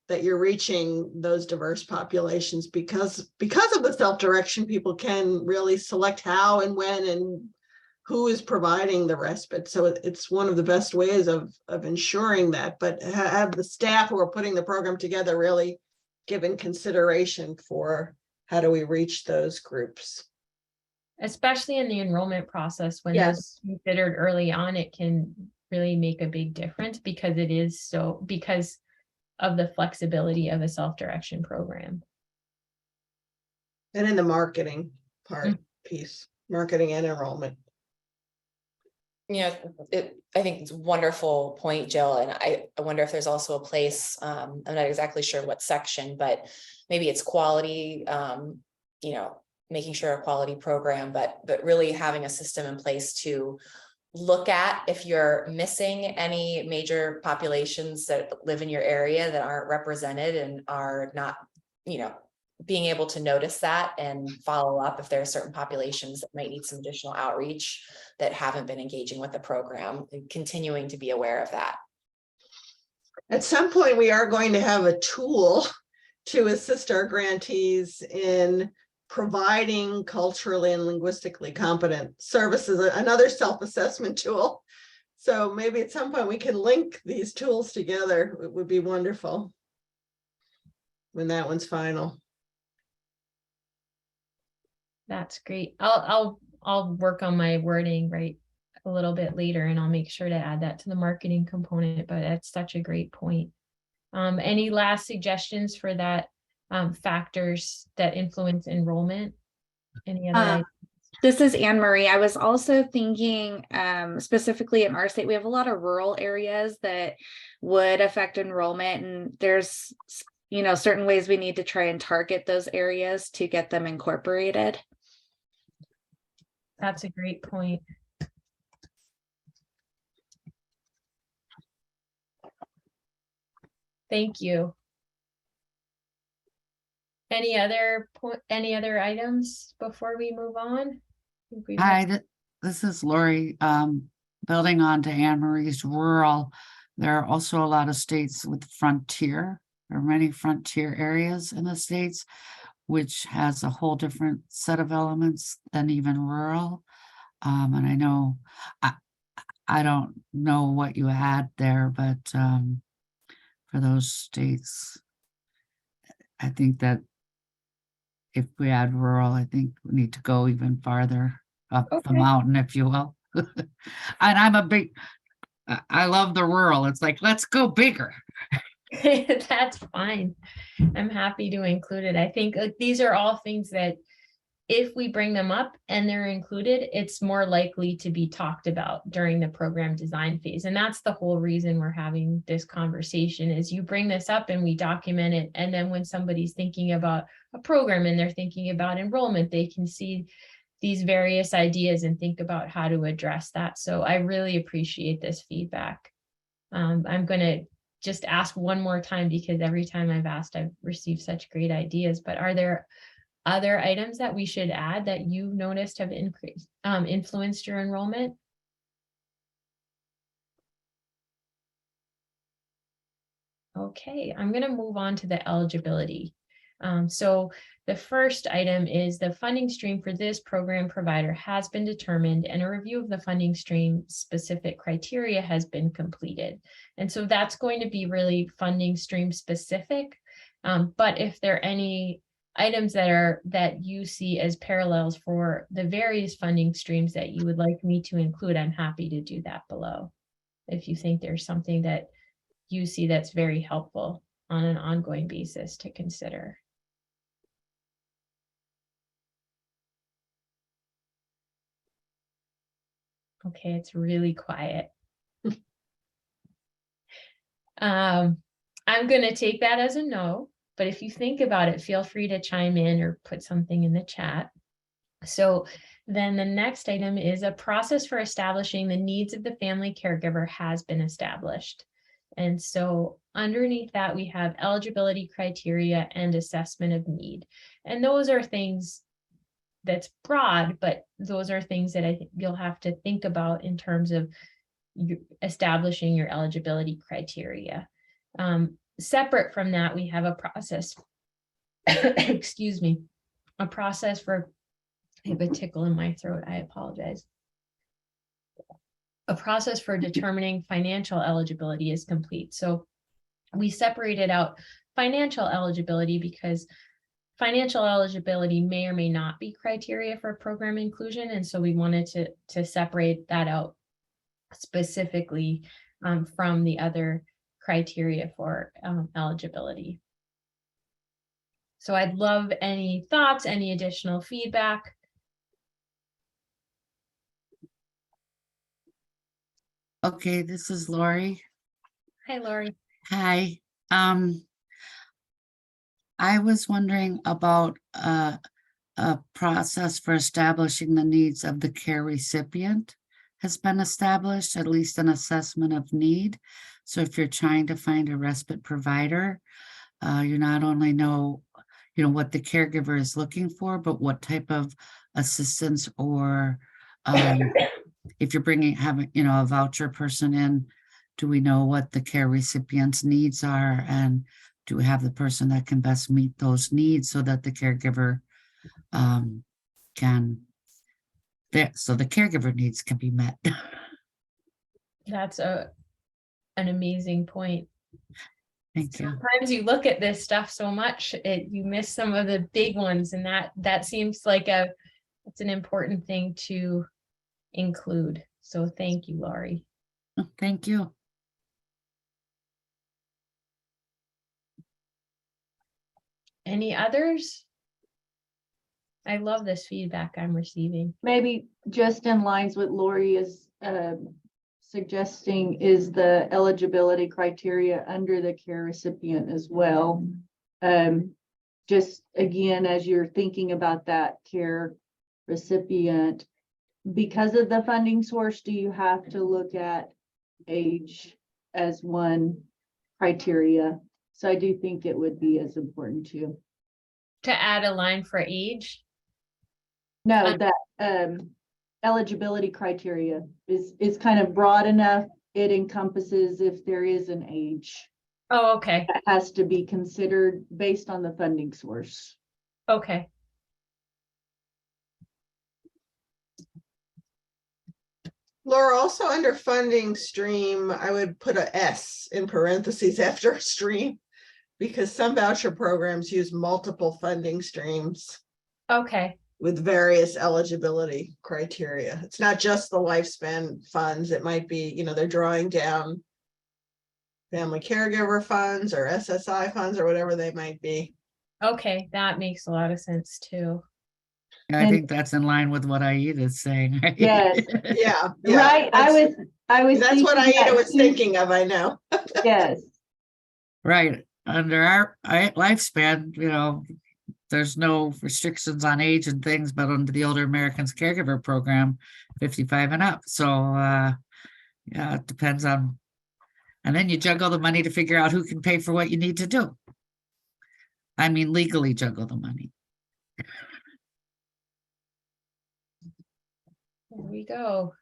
that you're reaching those diverse populations, because of the self-direction, people can really select how and when and who is providing the respite. So it's one of the best ways of ensuring that, but have the staff who are putting the program together really given consideration for how do we reach those groups. Especially in the enrollment process, when Yes. those are considered early on, it can really make a big difference because because of the flexibility of a self-direction program. And in the marketing part piece, marketing and enrollment. I think it's a wonderful point, Jill. And I wonder if there's also a place, I'm not exactly sure what section, but maybe it's quality, making sure a quality program, but really having a system in place to look at if you're missing any major populations that live in your area that aren't represented and are not, being able to notice that and follow up if there are certain populations that might need some additional outreach that haven't been engaging with the program, and continuing to be aware of that. At some point, we are going to have a tool to assist our grantees in providing culturally and linguistically competent services, another self-assessment tool. So maybe at some point we can link these tools together. It would be wonderful when that one's final. That's great. I'll work on my wording right a little bit later, and I'll make sure to add that to the marketing component, but that's such a great point. Any last suggestions for that, factors that influence enrollment? Any other ideas? This is Anne Marie. I was also thinking specifically in our state, we have a lot of rural areas that would affect enrollment, and there's certain ways we need to try and target those areas to get them incorporated. That's a great point. Thank you. Any other items before we move on? Hi, this is Lori. Building on to Anne Marie's rural, there are also a lot of states with frontier. There are many frontier areas in the states, which has a whole different set of elements than even rural. And I know, I don't know what you add there, but for those states, I think that if we add rural, I think we need to go even farther up the mountain, if you will. And I love the rural. It's like, let's go bigger. That's fine. I'm happy to include it. I think these are all things that if we bring them up and they're included, it's more likely to be talked about during the program design phase. And that's the whole reason we're having this conversation, is you bring this up and we document it. And then when somebody's thinking about a program and they're thinking about enrollment, they can see these various ideas and think about how to address that. So I really appreciate this feedback. I'm going to just ask one more time, because every time I've asked, I've received such great ideas. But are there other items that we should add that you've noticed have increased, influenced your enrollment? Okay, I'm going to move on to the eligibility. So the first item is the funding stream for this program provider has been determined and a review of the funding stream specific criteria has been completed. And so that's going to be really funding stream specific. But if there are any items that you see as parallels for the various funding streams that you would like me to include, I'm happy to do that below. If you think there's something that you see that's very helpful on an ongoing basis to consider. Okay, it's really quiet. I'm going to take that as a no, but if you think about it, feel free to chime in or put something in the chat. So then the next item is a process for establishing the needs of the family caregiver has been established. And so underneath that, we have eligibility criteria and assessment of need. And those are things that's broad, but those are things that I think you'll have to think about in terms of establishing your eligibility criteria. Separate from that, we have a process, excuse me, a process for, I have a tickle in my throat, I apologize. A process for determining financial eligibility is complete. So we separated out financial eligibility because financial eligibility may or may not be criteria for program inclusion. And so we wanted to separate that out specifically from the other criteria for eligibility. So I'd love any thoughts, any additional feedback. Okay, this is Lori. Hi, Lori. Hi. I was wondering about a process for establishing the needs of the care recipient has been established, at least an assessment of need. So if you're trying to find a respite provider, you not only know, what the caregiver is looking for, but what type of assistance or if you're having a voucher person in, do we know what the care recipient's needs are? And do we have the person that can best meet those needs so that the caregiver so the caregiver needs can be met? That's an amazing point. Thank you. Sometimes you look at this stuff so much, you miss some of the big ones, and that seems like it's an important thing to include. So thank you, Laurie. Thank you. Any others? I love this feedback I'm receiving. Maybe just in lines with Lori is suggesting is the eligibility criteria under the care recipient as well. Just again, as you're thinking about that care recipient, because of the funding source, do you have to look at age as one criteria? So I do think it would be as important too. To add a line for age? No, that eligibility criteria is kind of broad enough. It encompasses if there is an age. Oh, okay. That has to be considered based on the funding source. Okay. Laura, also under funding stream, I would put a S in parentheses after stream, because some voucher programs use multiple funding streams Okay. with various eligibility criteria. It's not just the lifespan funds. It might be, they're drawing down family caregiver funds or SSI funds or whatever they might be. Okay, that makes a lot of sense too. I think that's in line with what Aida is saying. Right? Yes. Yeah. Right. I was That's what thinking Aida that was too. thinking of, I know. Yes. Right. Under our lifespan, there's no restrictions on age and things, but under the Older Americans Caregiver Program, 55 and up. So, yeah, it depends on, and then you juggle the money to figure out who can pay for what you need to do. I mean, legally juggle the money. There we go.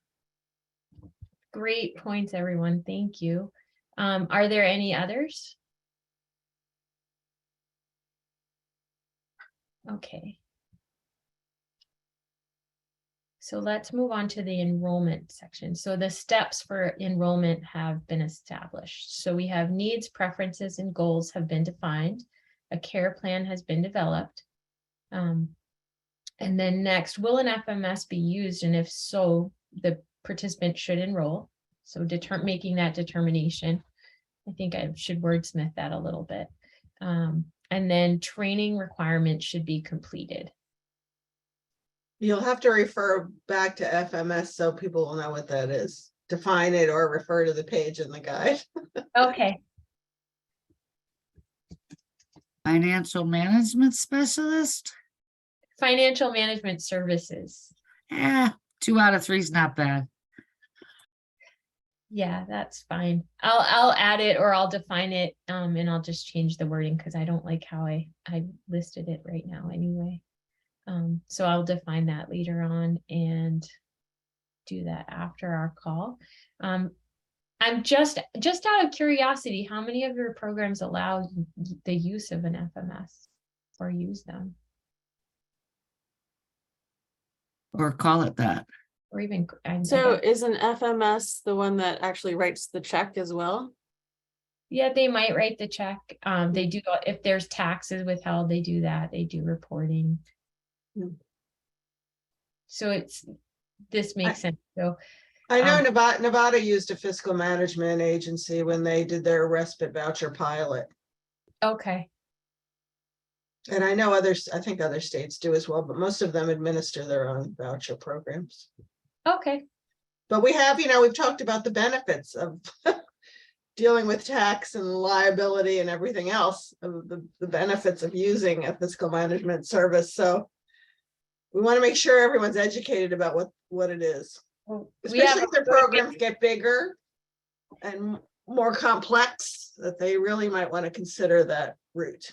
Great points, everyone. Thank you. Are there any others? Okay. So let's move on to the enrollment section. So the steps for enrollment have been established. So we have needs, preferences, and goals have been defined. A care plan has been developed. And then next, will an FMS be used? And if so, the participant should enroll. So making that determination. I think I should wordsmith that a little bit. And then training requirements should be completed. You'll have to refer back to FMS so people will know what that is. Define it or refer to the page in the guide. Okay. Financial management specialist? Financial management services. 2 out of 3 is not bad. Yeah, that's fine. I'll add it or I'll define it, and I'll just change the wording because I don't like how I listed it right now anyway. So I'll define that later on and do that after our call. I'm just out of curiosity, how many of your programs allow the use of an FMS or use them? Or call it that. Or even So is an FMS the one that actually writes the check as well? yeah, they might write the check. They do, if there's taxes withheld, they do that. They do reporting. So this makes sense. So I know Nevada used a fiscal management agency when they did their respite voucher pilot. okay. And I know I think other states do as well, but most of them administer their own voucher programs. Okay. But we have, we've talked about the benefits of dealing with tax and liability and everything else, of the benefits of using a fiscal management service. So we want to make sure everyone's educated about what it is. Well, Especially if their programs get bigger and more complex, that they really might want to consider that route.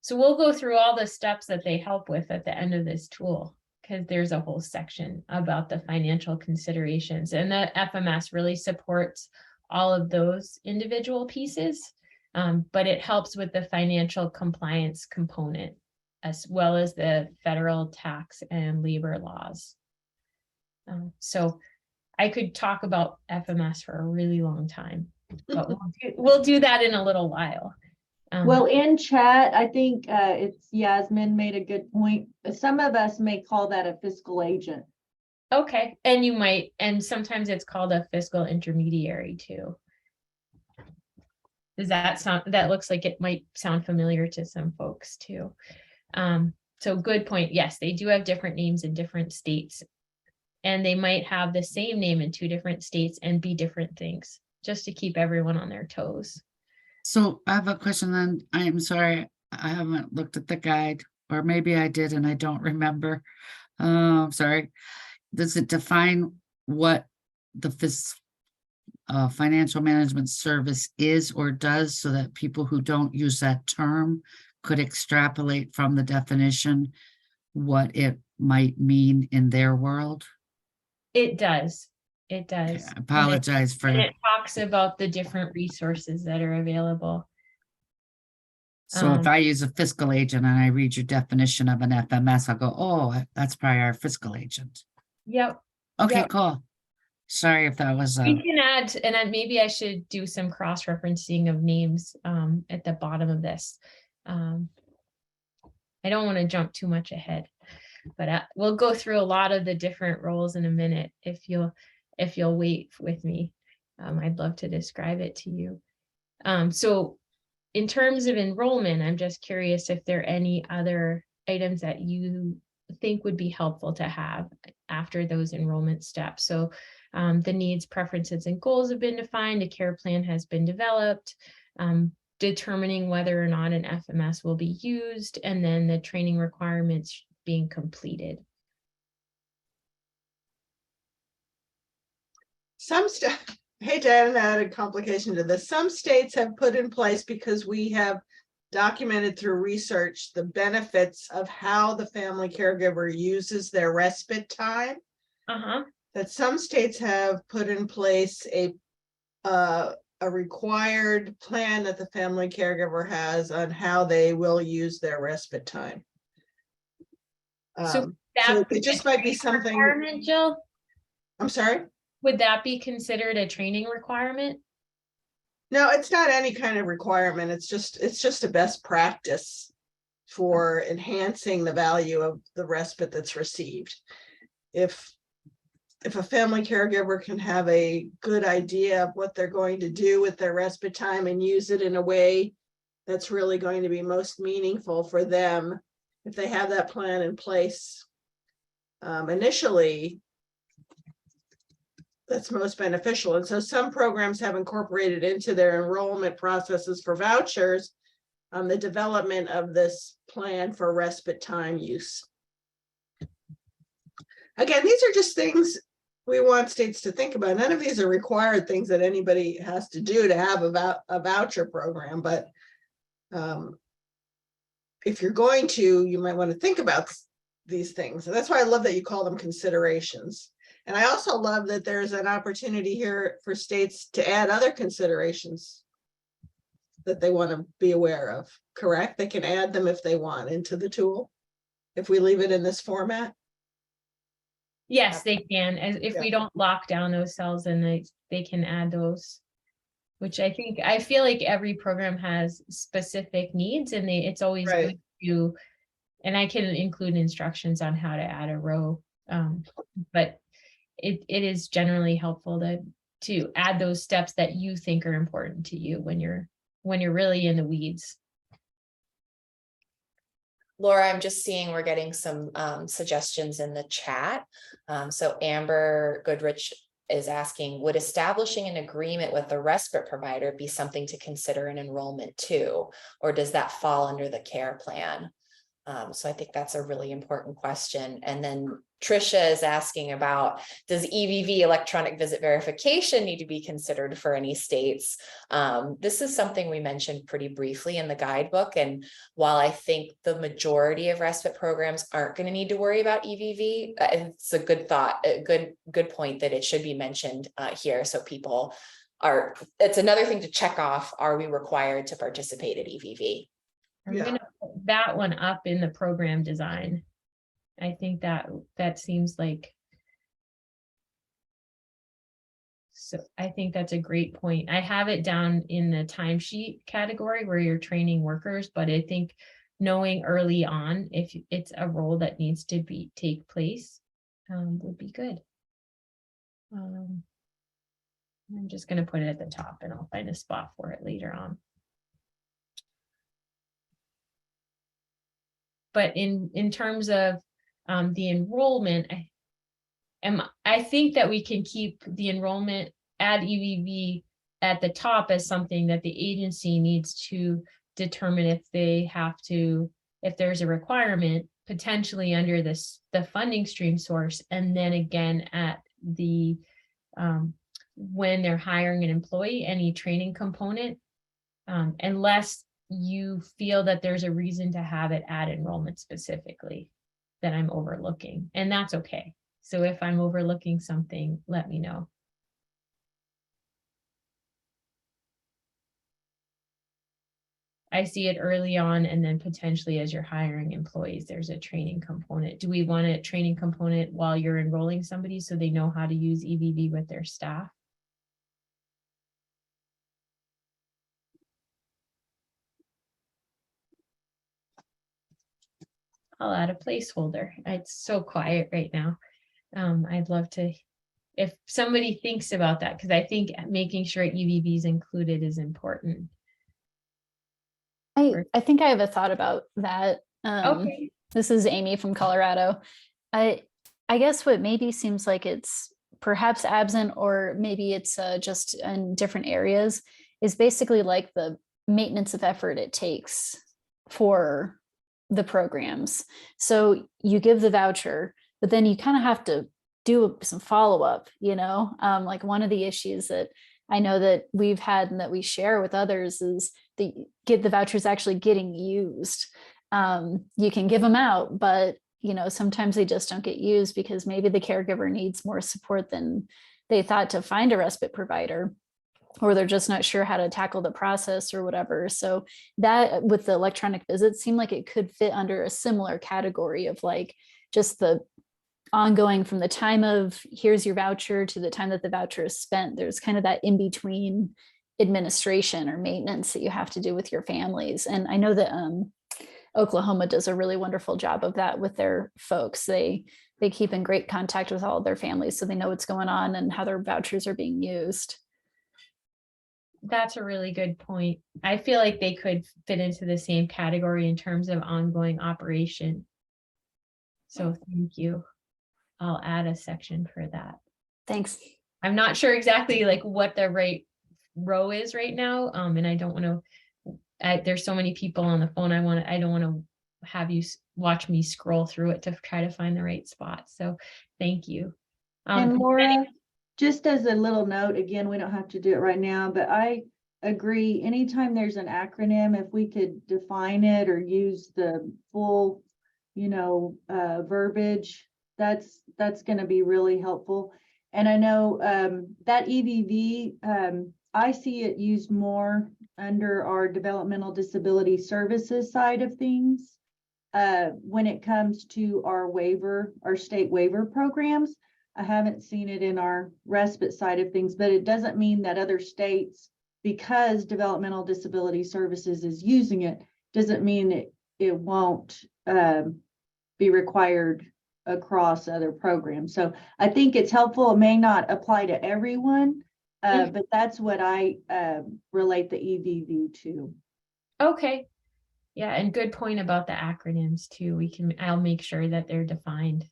So we'll go through all the steps that they help with at the end of this tool, because there's a whole section about the financial considerations, and the FMS really supports all of those individual pieces, but it helps with the financial compliance component, as well as the federal tax and labor laws. So I could talk about FMS for a really long time, but we'll do that in a little while. Well, in chat, I think it's Yasmin made a good point. Some of us may call that a fiscal agent. Okay, and you might, and sometimes it's called a fiscal intermediary too. Does that sound, that looks like it might sound familiar to some folks too. So good point. Yes, they do have different names in different states, and they might have the same name in 2 different states and be different things, just to keep everyone on their toes. So I have a question then. I am sorry, I haven't looked at the guide, or maybe I did and I don't remember. Sorry. Does it define what the financial management service is or does, so that people who don't use that term could extrapolate from the definition what it might mean in their world? It does. It does. I apologize for. And it talks about the different resources that are available. So if I use a fiscal agent and I read your definition of an FMS, I'll go, oh, that's probably our fiscal agent. Yep. Okay, Yep. cool. Sorry if that was. We can add, and maybe I should do some cross-referencing of names at the bottom of this. I don't want to jump too much ahead, but we'll go through a lot of the different roles in a minute if you'll wait with me. I'd love to describe it to you. So in terms of enrollment, I'm just curious if there are any other items that you think would be helpful to have after those enrollment steps. So the needs, preferences, and goals have been defined. A care plan has been developed. Determining whether or not an FMS will be used, and then the training requirements being completed. I hate to add an added complication to this. Some states have put in place, because we have documented through research the benefits of how the family caregiver uses their respite time. That some states have put in place a required plan that the family caregiver has on how they will use their respite time. So it just might be something. Requirement, Jill? I'm sorry? Would that be considered a training requirement? No, it's not any kind of requirement. It's just a best practice for enhancing the value of the respite that's received. If a family caregiver can have a good idea of what they're going to do with their respite time and use it in a way that's really going to be most meaningful for them, if they have that plan in place initially, that's most beneficial. And so some programs have incorporated into their enrollment processes for vouchers the development of this plan for respite time use. Again, these are just things we want states to think about. None of these are required things that anybody has to do to have a voucher program, but if you're going to, you might want to think about these things. And that's why I love that you call them considerations. And I also love that there's an opportunity here for states to add other considerations that they want to be aware of, correct? They can add them if they want into the tool, if we leave it in this format. Yes, they can. As if Yeah. we don't lock down those cells, and they can add those, which I feel like every program has specific needs, and it's always Right. good to, and I can include instructions on how to add a row. But it is generally helpful to add those steps that you think are important to you when you're really in the weeds. Laura, I'm just seeing we're getting some suggestions in the chat. So Amber Goodrich is asking, would establishing an agreement with the respite provider be something to consider in enrollment too? Or does that fall under the care plan? So I think that's a really important question. And then Trisha is asking about, does EVV, electronic visit verification, need to be considered for any states? This is something we mentioned pretty briefly in the guidebook. And while I think the majority of respite programs aren't going to need to worry about EVV, it's a good thought, a good point that it should be mentioned here. So people it's another thing to check off. Are we required to participate at EVV? I'm gonna put that one up in the program design. I think that seems like, so I think that's a great point. I have it down in the timesheet category where you're training workers, but I think knowing early on if it's a role that needs to take place would be good. I'm just going to put it at the top, and I'll find a spot for it later on. But in terms of the enrollment, I think that we can keep the enrollment at EVV at the top as something that the agency needs to determine if there's a requirement, potentially under the funding stream source, and then again at the when they're hiring an employee, any training component, unless you feel that there's a reason to have it at enrollment specifically that I'm overlooking, and that's okay. So if I'm overlooking something, let me know. I see it early on, and then potentially as you're hiring employees, there's a training component. Do we want a training component while you're enrolling somebody so they know how to use EVV with their staff? I'll add a placeholder. It's so quiet right now. I'd love to, if somebody thinks about that, because I think making sure EVV is included is important. I think I have a thought about that. Okay. This is Amy from Colorado. I guess what maybe seems like it's perhaps absent, or maybe it's just in different areas, is basically like the maintenance of effort it takes for the programs. So you give the voucher, but then you kind of have to do some follow-up, like one of the issues that I know that we've had and that we share with others is the vouchers actually getting used. You can give them out, but sometimes they just don't get used because maybe the caregiver needs more support than they thought to find a respite provider, or they're just not sure how to tackle the process or whatever. So that with the electronic visits seemed like it could fit under a similar category of like just the ongoing from the time of here's your voucher to the time that the voucher is spent. There's kind of that in between administration or maintenance that you have to do with your families. And I know that Oklahoma does a really wonderful job of that with their folks. They keep in great contact with all of their families, so they know what's going on and how their vouchers are being used. That's a really good point. I feel like they could fit into the same category in terms of ongoing operation. So thank you. I'll add a section for that. Thanks. I'm not sure exactly like what the right row is right now. And I don't want to, there's so many people on the phone. I don't want to have you watch me scroll through it to try to find the right spot. So thank you. And Laura, just as a little note, again, we don't have to do it right now, but I agree. Anytime there's an acronym, if we could define it or use the full, verbiage, that's going to be really helpful. And I know that EVV, I see it used more under our developmental disability services side of things when it comes to our state waiver programs. I haven't seen it in our respite side of things, but it doesn't mean that other states, because developmental disability services is using it, doesn't mean it won't be required across other programs. So I think it's helpful. It may not apply to everyone, but that's what I relate the EVV to. Okay. Yeah, and good point about the acronyms too. I'll make sure that they're defined.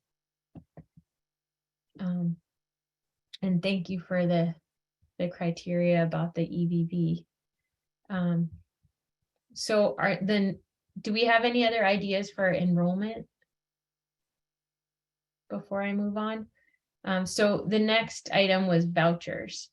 And thank you for the criteria about the EVV. So do we have any other ideas for enrollment before I move on? So the next item was vouchers.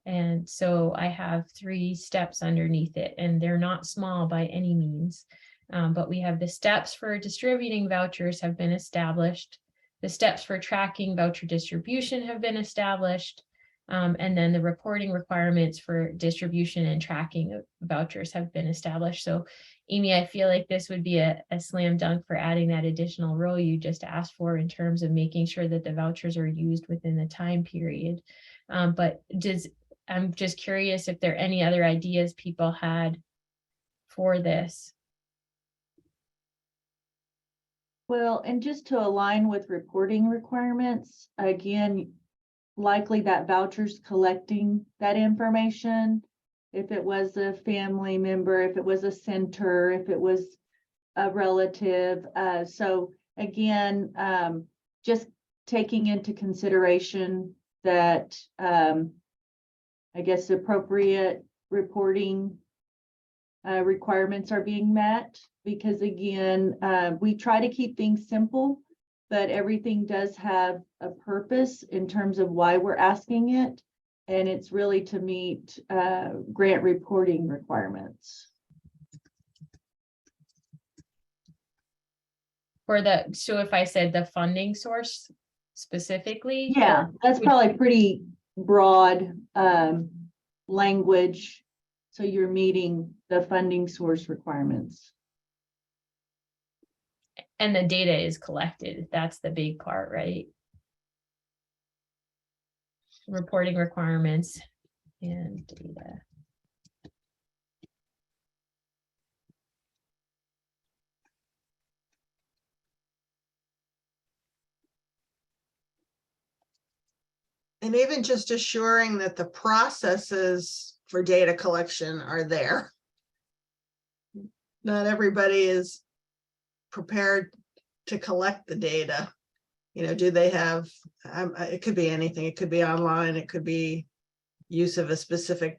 And so I have 3 steps underneath it, and they're not small by any means. But we have the steps for distributing vouchers have been established. The steps for tracking voucher distribution have been established. And then the reporting requirements for distribution and tracking of vouchers have been established. So Amy, I feel like this would be a slam dunk for adding that additional row you just asked for in terms of making sure that the vouchers are used within the time period. But I'm just curious if there are any other ideas people had for this. Well, and just to align with reporting requirements, again, likely that voucher's collecting that information. If it was a family member, if it was a center, if it was a relative. So again, just taking into consideration that I guess appropriate reporting requirements are being met, because again, we try to keep things simple, but everything does have a purpose in terms of why we're asking it. And it's really to meet grant reporting requirements. So if I said the funding source specifically? Yeah, that's probably pretty broad language. So you're meeting the funding source requirements. And the data is collected. That's the big part, right? Reporting requirements and data. And even just assuring that the processes for data collection are there. Not everybody is prepared to collect the data. Do they have, it could be anything. It could be online. It could be use of a specific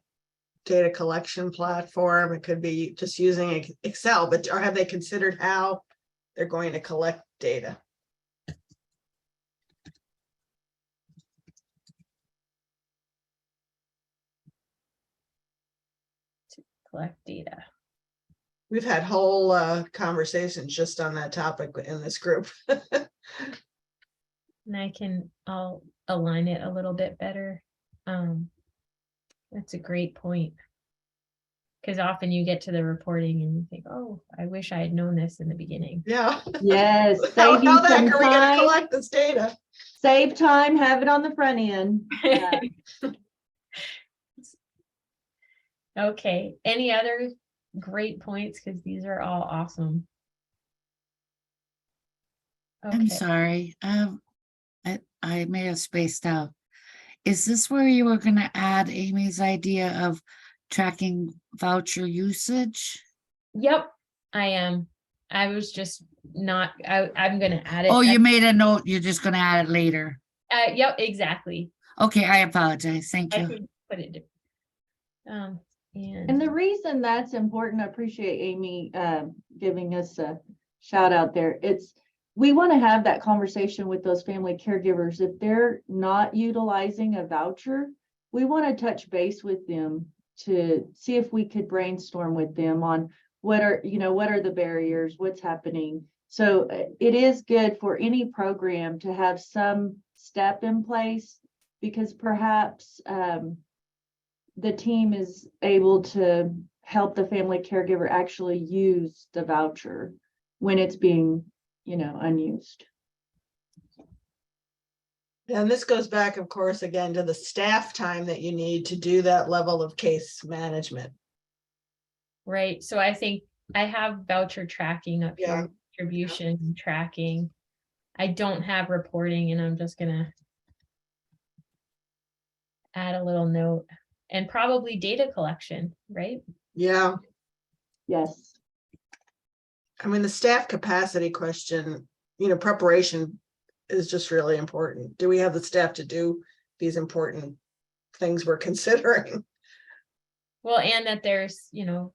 data collection platform. It could be just using Excel, or have they considered how they're going to collect data? collect data. We've had whole conversations just on that topic in this group. And I'll align it a little bit better. That's a great point. Because often you get to the reporting and you think, oh, I wish I had known this in the beginning. Yeah. Yes, How save you the heck some are we going to time, collect this data? save time, have it on the front end. Okay, any other great points? Because these are all awesome. I'm Okay, sorry. I may have spaced out. Is this where you were going to add Amy's idea of tracking voucher usage? yep, I am. I was just not, I'm gonna add it. Oh, you made a note. You're just going to add it later. Yep, exactly. Okay, I apologize. Thank I you. can put it. And And the reason that's important, I appreciate Amy giving us a shout out there. We want to have that conversation with those family caregivers. If they're not utilizing a voucher, we want to touch base with them to see if we could brainstorm with them on what are the barriers, what's happening. So it is good for any program to have some step in place, because perhaps the team is able to help the family caregiver actually use the voucher when it's being, unused. And this goes back, of course, again, to the staff time that you need to do that level of case management. right, so I think I have voucher tracking up Yeah. here, distribution tracking. I don't have reporting, and I'm just gonna add a little note, and probably data collection, right? Yeah. Yes. I mean, the staff capacity question, preparation is just really important. Do we have the staff to do these important things we're considering? Well, and that there's,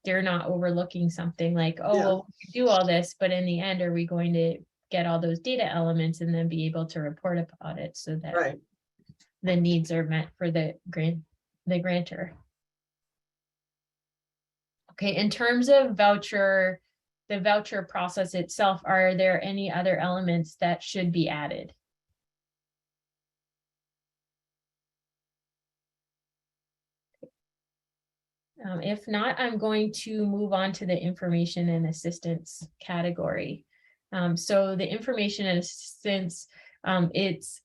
they're not overlooking something like, oh, Yeah. well, we do all this, but in the end, are we going to get all those data elements and then be able to report about it so that Right. the needs are met for the grantor? Okay, in terms of the voucher process itself, are there any other elements that should be added? If not, I'm going to move on to the information and assistance category. So the information and assistance, it's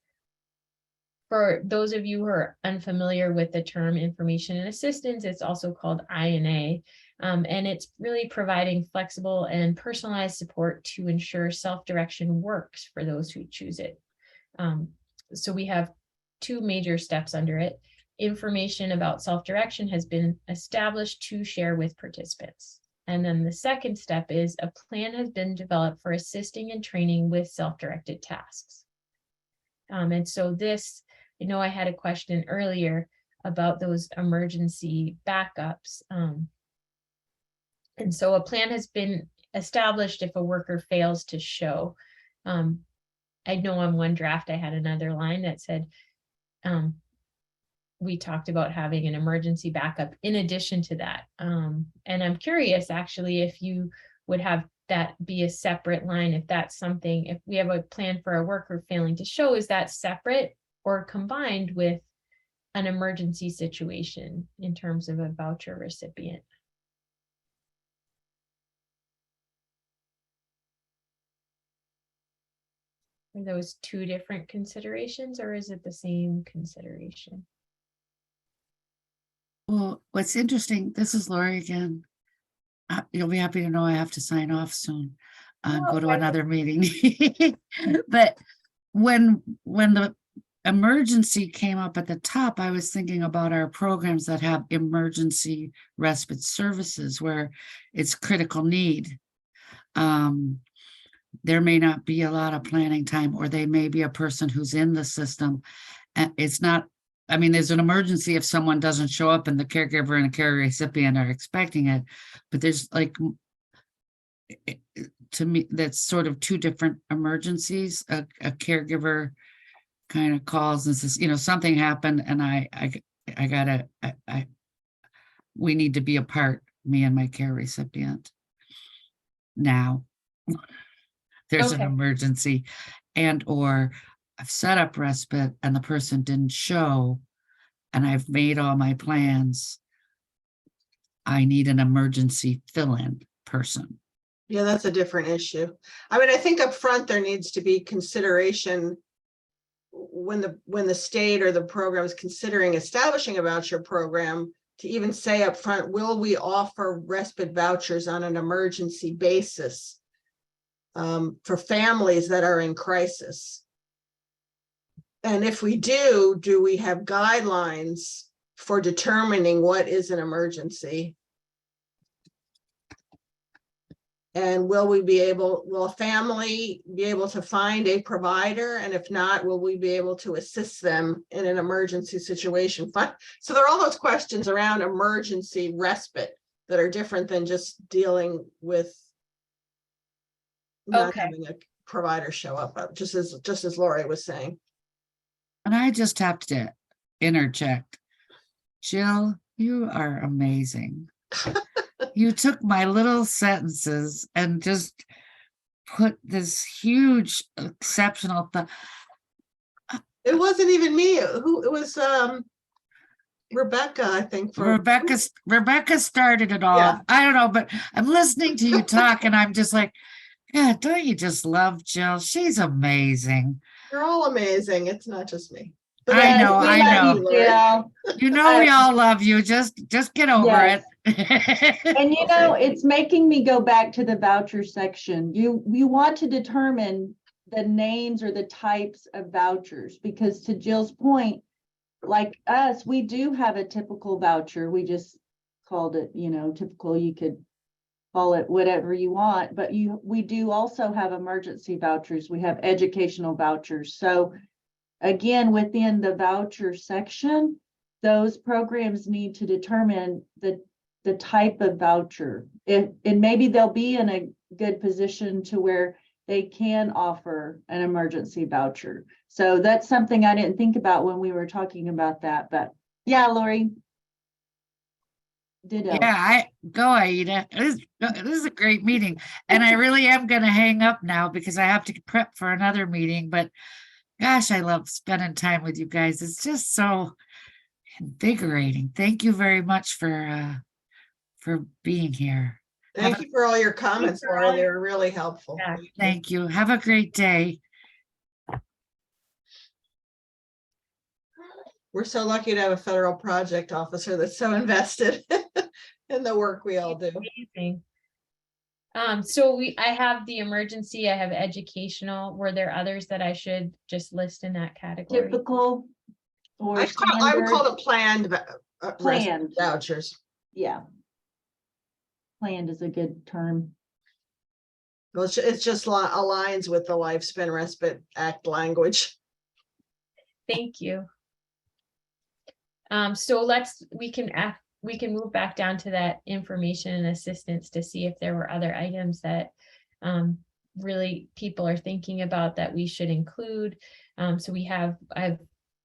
for those of you who are unfamiliar with the term information and assistance, it's also called INA. And it's really providing flexible and personalized support to ensure self-direction works for those who choose it. So we have two major steps under it. Information about self-direction has been established to share with participants. And then the second step is a plan has been developed for assisting and training with self-directed tasks. And so this, I know I had a question earlier about those emergency backups. And so a plan has been established if a worker fails to show. I know on one draft, I had another line that said, we talked about having an emergency backup in addition to that. And I'm curious, actually, if you would have that be a separate line, if that's something, if we have a plan for a worker failing to show, is that separate or combined with an emergency situation in terms of a voucher recipient? Are those two different considerations, or is it the same consideration? Well, what's interesting, this is Lori again. You'll be happy to know I have to sign off soon, go to another meeting. But when the emergency came up at the top, I was thinking about our programs that have emergency respite services where it's critical need. There may not be a lot of planning time, or they may be a person who's in the system. And it's not, I mean, there's an emergency if someone doesn't show up and the caregiver and the care recipient are expecting it, but there's like, to me, that's sort of two different emergencies. A caregiver kind of calls and says, something happened and we need to be a part me and my care recipient. Now, there's an Okay. emergency, and or I've set up respite and the person didn't show, and I've made all my plans. I need an emergency fill-in person. Yeah, that's a different issue. I mean, I think up front there needs to be consideration when the state or the program is considering establishing a voucher program, to even say up front, will we offer respite vouchers on an emergency basis for families that are in crisis? And if we do we have guidelines for determining what is an emergency? And will a family be able to find a provider? And if not, will we be able to assist them in an emergency situation? So there are all those questions around emergency respite that are different than just dealing with not Okay. having a provider show up, just as Lori was saying. And I just have to interject. Jill, you are amazing. You took my little sentences and just put this huge, exceptional thought. It wasn't even me. It was Rebecca, I think. Rebecca started it all. Yeah. I don't know, but I'm listening to you talk and I'm just like, yeah, don't you just love Jill? She's amazing. You're all amazing. It's not just me. I Yes, know, we I love know. you, Jill. You know we all love you. Just get over Yes. it. And you know, it's making me go back to the voucher section. You want to determine the names or the types of vouchers, because to Jill's point, like us, we do have a typical voucher. We just called it, typical. You could call it whatever you want, but we do also have emergency vouchers. We have educational vouchers. So again, within the voucher section, those programs need to determine the type of voucher. And maybe they'll be in a good position to where they can offer an emergency voucher. So that's something I didn't think about when we were talking about that, but yeah, Lori. Ditto. Yeah, go Aida. This is a great meeting. And I really am going to hang up now because I have to prep for another meeting. But gosh, I love spending time with you guys. It's just so invigorating. Thank you very much for being here. Thank you for all your comments, Laura. They were really helpful. Yeah. Thank you. Have a great day. We're so lucky to have a federal project officer that's so invested in the work we all do. Amazing. So I have the emergency, I have educational. Were there others that I should just list in that category? Typical or I would standard? call it planned Planned. vouchers. Yeah. Planned is a good term. Well, it just aligns with the Lifespan Respite Act language. Thank you. So we can move back down to that information and assistance to see if there were other items that really people are thinking about that we should include. So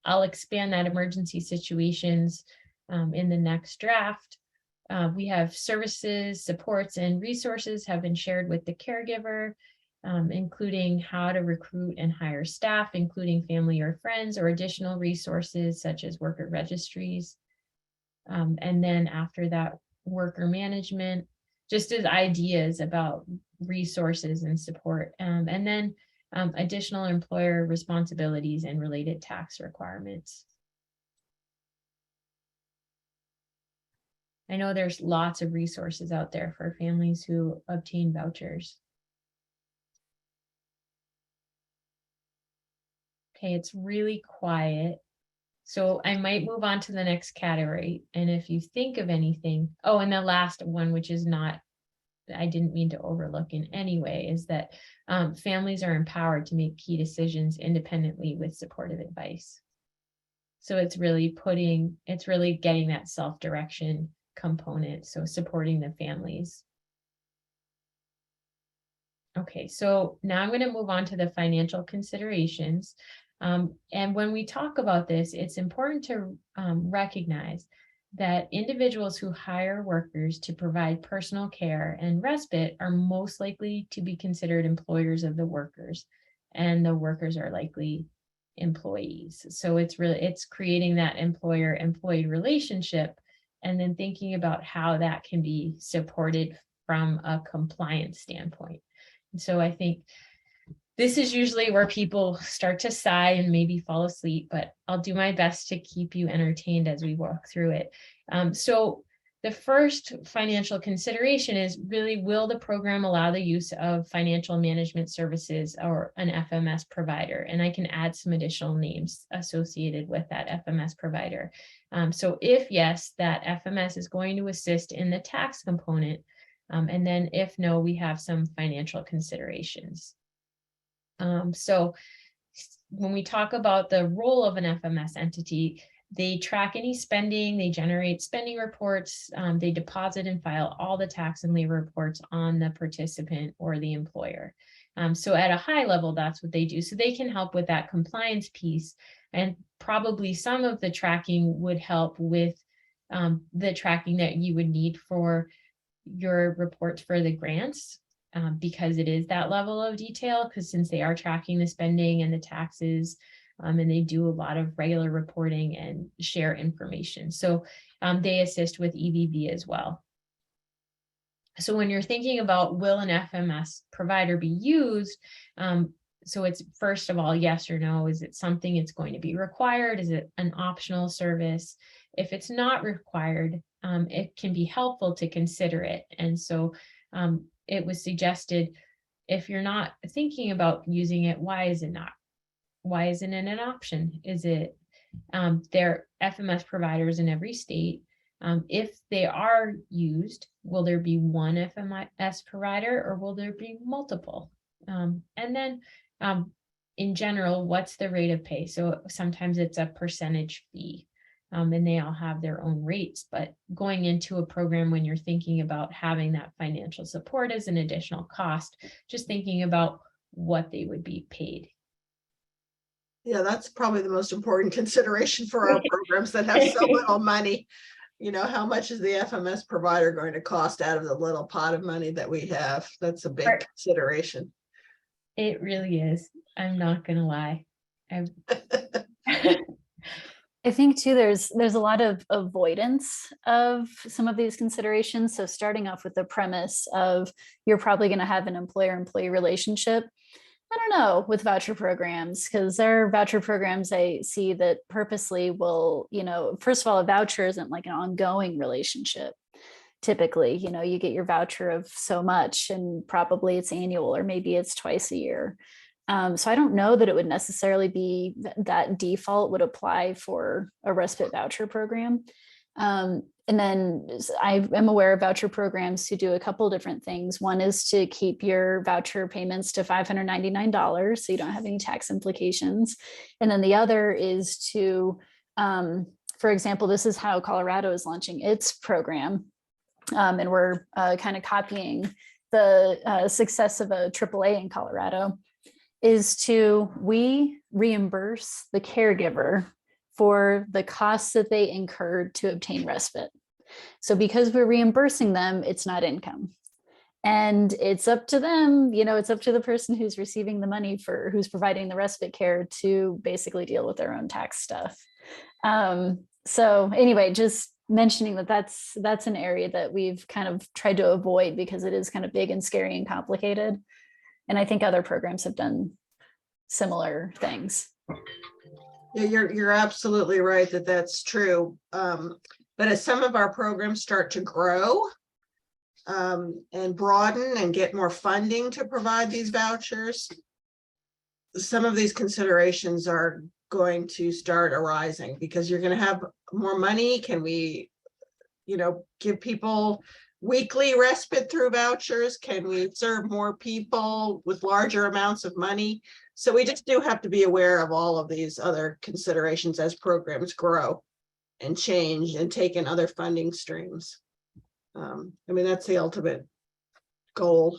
I'll expand that emergency situations in the next draft. We have services, supports, and resources have been shared with the caregiver, including how to recruit and hire staff, including family or friends, or additional resources such as worker registries. And then after that, worker management, just as ideas about resources and support. And then additional employer responsibilities and related tax requirements. I know there's lots of resources out there for families who obtain vouchers. Okay, it's really quiet. So I might move on to the next category. And if you think of anything, and the last one, which is not, I didn't mean to overlook in any way, is that families are empowered to make key decisions independently with supportive advice. So it's really getting that self-direction component. So supporting the families. Okay, so now I'm going to move on to the financial considerations. And when we talk about this, it's important to recognize that individuals who hire workers to provide personal care and respite are most likely to be considered employers of the workers, and the workers are likely employees. So it's creating that employer-employee relationship, and then thinking about how that can be supported from a compliance standpoint. And so I think this is usually where people start to sigh and maybe fall asleep, but I'll do my best to keep you entertained as we walk through it. So the first financial consideration is really, will the program allow the use of financial management services or an FMS provider? And I can add some additional names associated with that FMS provider. So if yes, that FMS is going to assist in the tax component. And then if no, we have some financial considerations. So when we talk about the role of an FMS entity, they track any spending, they generate spending reports, they deposit and file all the tax and labor reports on the participant or the employer. So at a high level, that's what they do. So they can help with that compliance piece, and probably some of the tracking would help with the tracking that you would need for your reports for the grants. Because it is that level of detail, because since they are tracking the spending and the taxes, and they do a lot of regular reporting and share information. So they assist with EVV as well. So when you're thinking about, will an FMS provider be used? So it's, first of all, yes or no. Is it something it's going to be required? Is it an optional service? If it's not required, it can be helpful to consider it. And so it was suggested, if you're not thinking about using it, why is it not? Why isn't it an option? Is it, there are FMS providers in every state. If they are used, will there be one FMS provider, or will there be multiple? And then in general, what's the rate of pay? So sometimes it's a percentage fee. And they all have their own rates, but going into a program when you're thinking about having that financial support as an additional cost, just thinking about what they would be paid. Yeah, that's probably the most important consideration for our programs that have so little money. You know, how much is the FMS provider going to cost out of the little pot of money that we have? That's a big consideration. It really is. I'm not gonna lie. I think too, there's a lot of avoidance of some of these considerations. So starting off with the premise of you're probably going to have an employer-employee relationship. I don't know with voucher programs, because there are voucher programs I see that purposely will, you know, first of all, a voucher isn't like an ongoing relationship. Typically, you know, you get your voucher of so much and probably it's annual, or maybe it's twice a year. So I don't know that it would necessarily be that default would apply for a respite voucher program. And then I am aware of voucher programs who do a couple different things. One is to keep your voucher payments to $599, so you don't have any tax implications. And then the other is to, for example, this is how Colorado is launching its program. And we're kind of copying the success of a AAA in Colorado. Is to, we reimburse the caregiver for the costs that they incurred to obtain respite. So because we're reimbursing them, it's not income. And it's up to them, you know, it's up to the person who's receiving the money for, who's providing the respite care, to basically deal with their own tax stuff. So anyway, just mentioning that that's an area that we've kind of tried to avoid, because it is kind of big and scary and complicated. And I think other programs have done similar things. Yeah, you're absolutely right that that's true. But as some of our programs start to grow and broaden and get more funding to provide these vouchers, some of these considerations are going to start arising, because you're going to have more money. Can we, you know, give people weekly respite through vouchers? Can we serve more people with larger amounts of money? So we just do have to be aware of all of these other considerations as programs grow and change and take in other funding streams. I mean, that's the ultimate goal.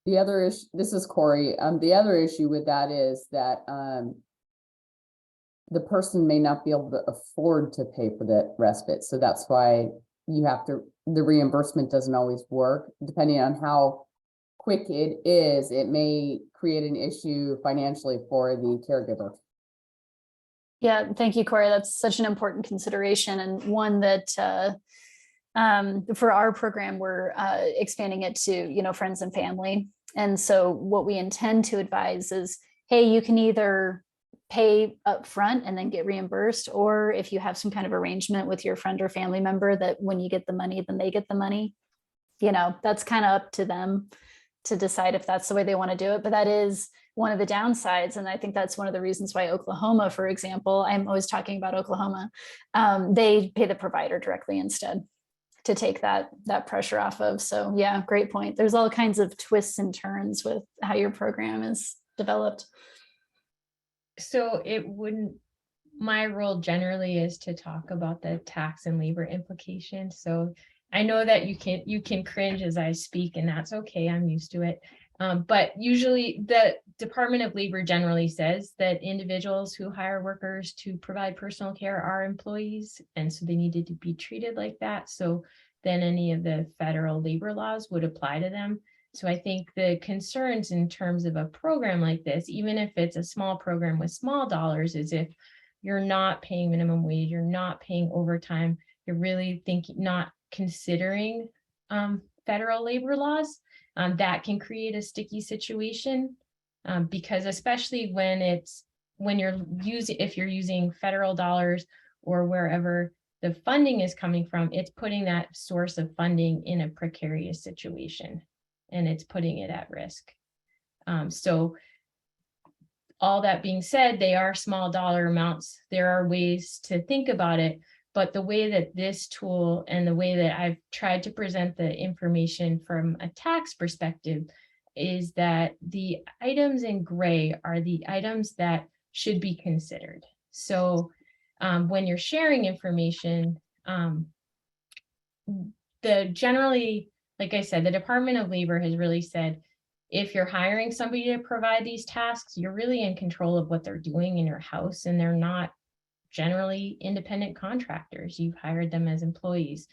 The other issue, this is Corey. The other issue with that is that the person may not be able to afford to pay for that respite. So that's why you have to, the reimbursement doesn't always work. Depending on how quick it is, it may create an issue financially for the caregiver. Yeah, thank you, Corey. That's such an important consideration, and one that for our program, we're expanding it to, friends and family. And so what we intend to advise is, hey, you can either pay up front and then get reimbursed, or if you have some kind of arrangement with your friend or family member that when you get the money, then they get the money, that's kind of up to them to decide if that's the way they want to do it. But that is one of the downsides. And I think that's one of the reasons why Oklahoma, for example, I'm always talking about Oklahoma, they pay the provider directly instead to take that pressure off of. So yeah, great point. There's all kinds of twists and turns with how your program is developed. So my role generally is to talk about the tax and labor implications. So I know that you can cringe as I speak, and that's okay. I'm used to it. But usually the Department of Labor generally says that individuals who hire workers to provide personal care are employees, and so they needed to be treated like that. So then any of the federal labor laws would apply to them. So I think the concerns in terms of a program like this, even if it's a small program with small dollars, is if you're not paying minimum wage, you're not paying overtime, you're really not considering federal labor laws, that can create a sticky situation, because especially if you're using federal dollars or wherever the funding is coming from, it's putting that source of funding in a precarious situation, and it's putting it at risk. So all that being said, they are small dollar amounts. There are ways to think about it, but the way that this tool and the way that I've tried to present the information from a tax perspective is that the items in gray are the items that should be considered. So when you're sharing information, like I said, the Department of Labor has really said, if you're hiring somebody to provide these tasks, you're really in control of what they're doing in your house, and they're not generally independent contractors. You've hired them as employees.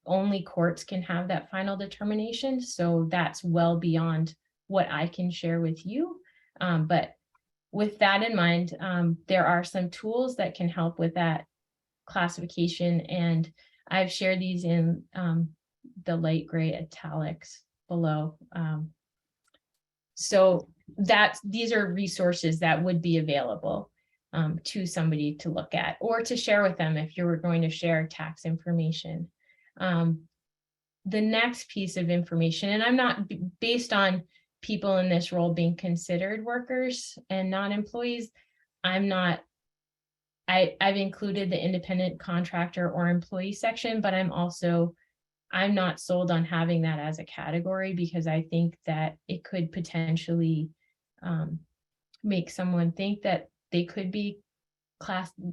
Only courts can have that final determination. So that's well beyond what I can share with you. But with that in mind, there are some tools that can help with that classification. And I've shared these in the light gray italics below. So these are resources that would be available to somebody to look at or to share with them if you were going to share tax information. The next piece of information, and I'm not based on people in this role being considered workers and non-employees, I've included the independent contractor or employee section, but I'm not sold on having that as a category, because I think that it could potentially make someone think that they could be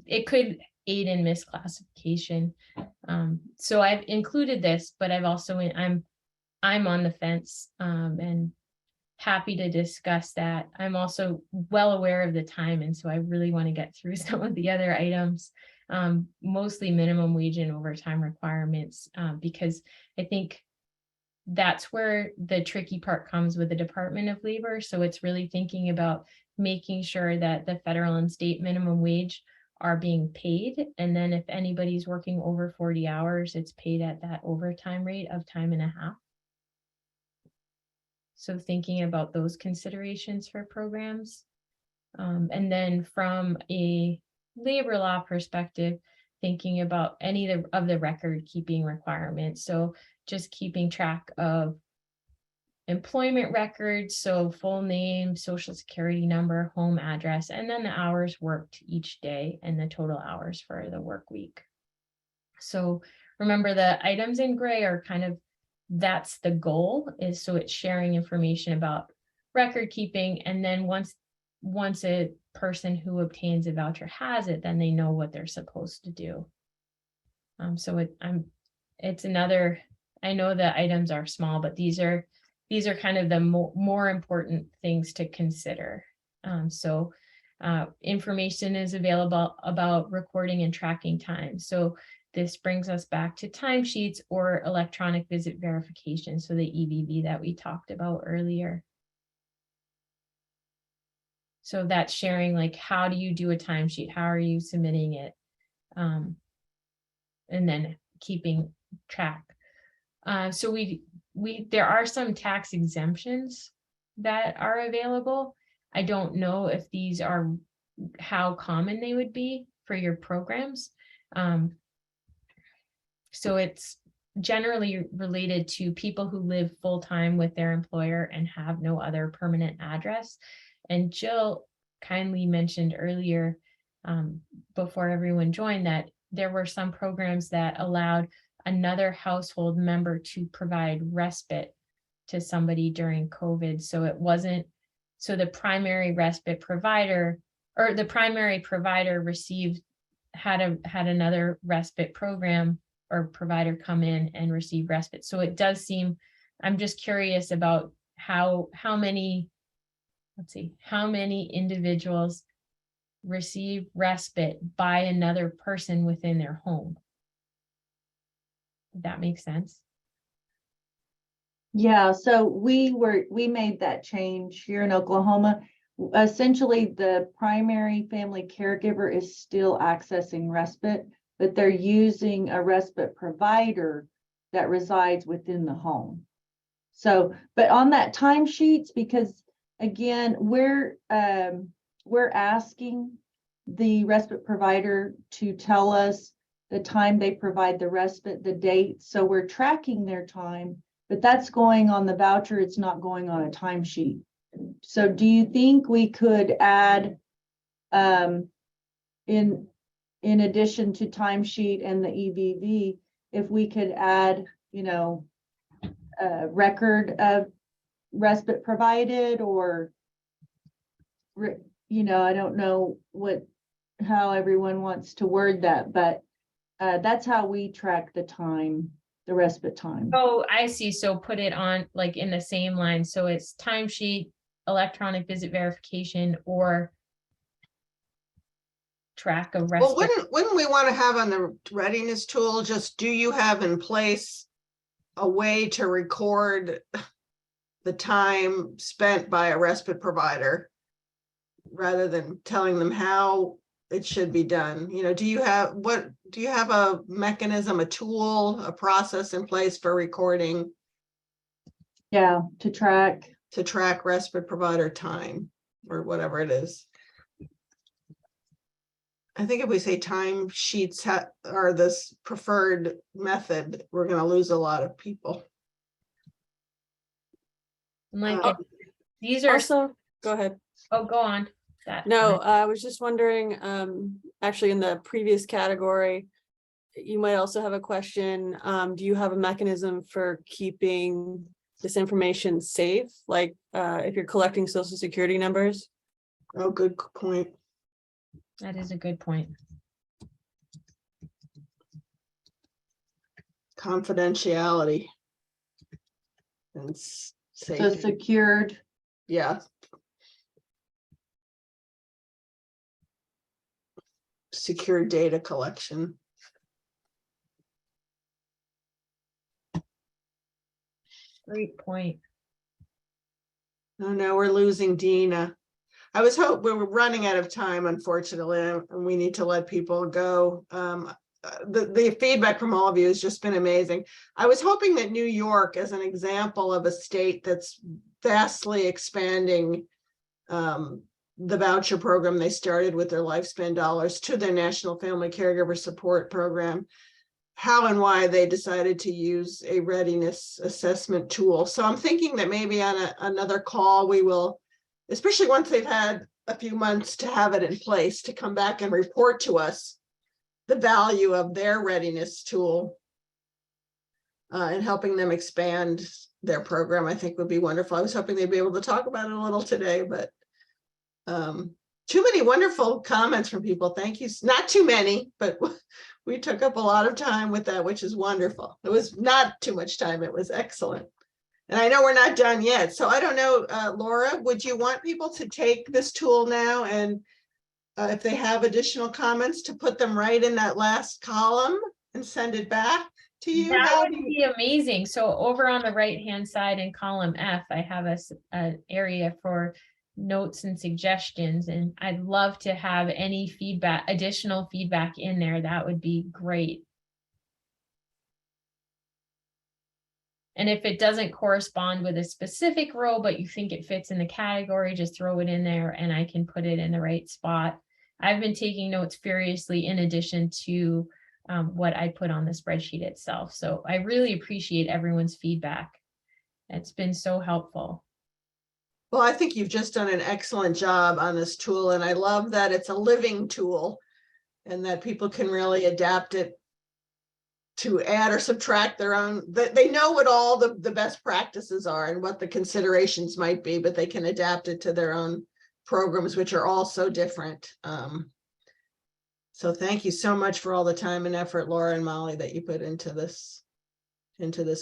it could aid in misclassification. So I've included this, but I'm on the fence, and happy to discuss that. I'm also well aware of the time, and so I really want to get through some of the other items, mostly minimum wage and overtime requirements, because I think that's where the tricky part comes with the Department of Labor. So it's really thinking about making sure that the federal and state minimum wage are being paid. And then if anybody's working over 40 hours, it's paid at that overtime rate of time and a half. So thinking about those considerations for programs. And then from a labor law perspective, thinking about any of the record keeping requirements. So just keeping track of employment records, so full name, social security number, home address, and then the hours worked each day and the total hours for the work week. So remember, the items in gray are that's the goal, is so it's sharing information about record keeping, and then once a person who obtains a voucher has it, then they know what they're supposed to do. It's another, I know the items are small, but these are kind of the more important things to consider. So Information is available about recording and tracking time. So this brings us back to timesheets or electronic visit verification. So the EVV that we talked about earlier. So that's sharing, like, how do you do a timesheet? How are you submitting it? And then keeping track. So there are some tax exemptions that are available. I don't know if these are how common they would be for your programs. So it's generally related to people who live full-time with their employer and have no other permanent address. And Jill kindly mentioned earlier, before everyone joined, that there were some programs that allowed another household member to provide respite to somebody during COVID. So it wasn't, so the primary respite provider or the primary provider had another respite program or provider come in and receive respite. So it does seem, I'm just curious about how many, let's see, how many individuals receive respite by another person within their home. If that makes sense. Yeah, so we made that change here in Oklahoma. Essentially, the primary family caregiver is still accessing respite, but they're using a respite provider that resides within the home. So, but on that timesheets, because again, we're asking the respite provider to tell us the time they provide the respite, the date. So we're tracking their time, but that's going on the voucher. It's not going on a timesheet. So do you think we could add, in addition to timesheet and the EVV, if we could add, a record of respite provided, or, I don't know how everyone wants to word that, but that's how we track the time, the respite time. Oh, I see. So put it on like in the same line. So it's timesheet, electronic visit verification, or track of respite. Well, wouldn't we want to have on the readiness tool, just, do you have in place a way to record the time spent by a respite provider rather than telling them how it should be done? Do you have a mechanism, a tool, a process in place for recording? Yeah, to track respite provider time or whatever it is. I think if we say time sheets are this preferred method, we're going to lose a lot of people. Like these are Also, go ahead. Oh, go on. No, I was just wondering, actually in the previous category, you might also have a question. Do you have a mechanism for keeping this information safe? Like if you're collecting social security numbers? Oh, good point. That is a good point. Confidentiality and safety. So secured. Yeah. Secure data collection. Great point. Oh no, we're losing Dina. I was hoping we were running out of time, unfortunately, and we need to let people go. The feedback from all of you has just been amazing. I was hoping that New York, as an example of a state that's vastly expanding the voucher program they started with their Lifespan dollars to their National Family Caregiver Support Program, how and why they decided to use a readiness assessment tool. So I'm thinking that maybe on another call, we will, especially once they've had a few months to have it in place, to come back and report to us the value of their readiness tool and helping them expand their program, I think would be wonderful. I was hoping they'd be able to talk about it a little today, but too many wonderful comments from people. Thank you. Not too many, but we took up a lot of time with that, which is wonderful. It was not too much time. It was excellent. And I know we're not done yet. So I don't know, Laura, would you want people to take this tool now and if they have additional comments, to put them right in that last column and send it back to you? That How would do you- be amazing. So over on the right-hand side in column F, I have an area for notes and suggestions, and I'd love to have any feedback, additional feedback in there. That would be great. And if it doesn't correspond with a specific row, but you think it fits in the category, just throw it in there and I can put it in the right spot. I've been taking notes furiously in addition to what I put on the spreadsheet itself. So I really appreciate everyone's feedback. It's been so helpful. Well, I think you've just done an excellent job on this tool, and I love that it's a living tool and that people can really adapt it to add or subtract their own. They know what all the best practices are and what the considerations might be, but they can adapt it to their own programs, which are all so different. So thank you so much for all the time and effort, Laura and Molly, that you put into this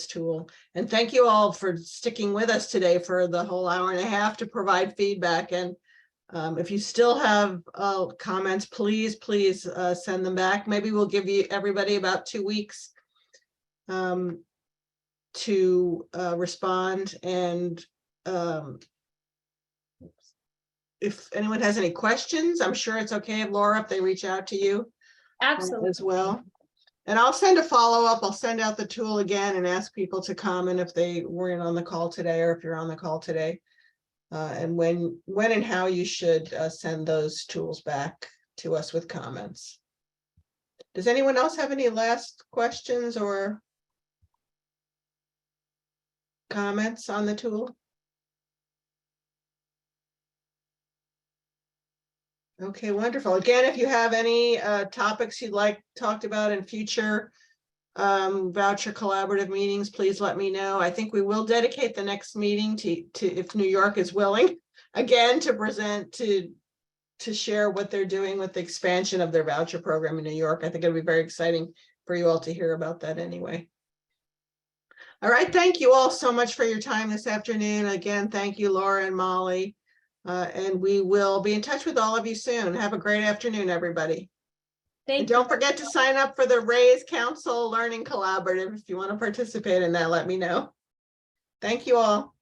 tool. And thank you all for sticking with us today for the whole hour and a half to provide feedback. And if you still have comments, please send them back. Maybe we'll give you everybody about 2 weeks to respond. And if anyone has any questions, I'm sure it's okay if Laura, if they reach out to you Absolutely. as well. And I'll send a follow-up. I'll send out the tool again and ask people to comment if they weren't on the call today or if you're on the call today. And when and how you should send those tools back to us with comments. Does anyone else have any last questions or comments on the tool? Okay, wonderful. Again, if you have any topics you'd like talked about in future voucher collaborative meetings, please let me know. I think we will dedicate the next meeting to if New York is willing, again, to present to share what they're doing with the expansion of their voucher program in New York. I think it'll be very exciting for you all to hear about that anyway. All right, thank you all so much for your time this afternoon. Again, thank you, Laura and Molly. And we will be in touch with all of you soon. Have a great afternoon, everybody. And don't forget to sign up for the Raise Council Learning Collaborative. If you want to participate in that, let me know. Thank you all.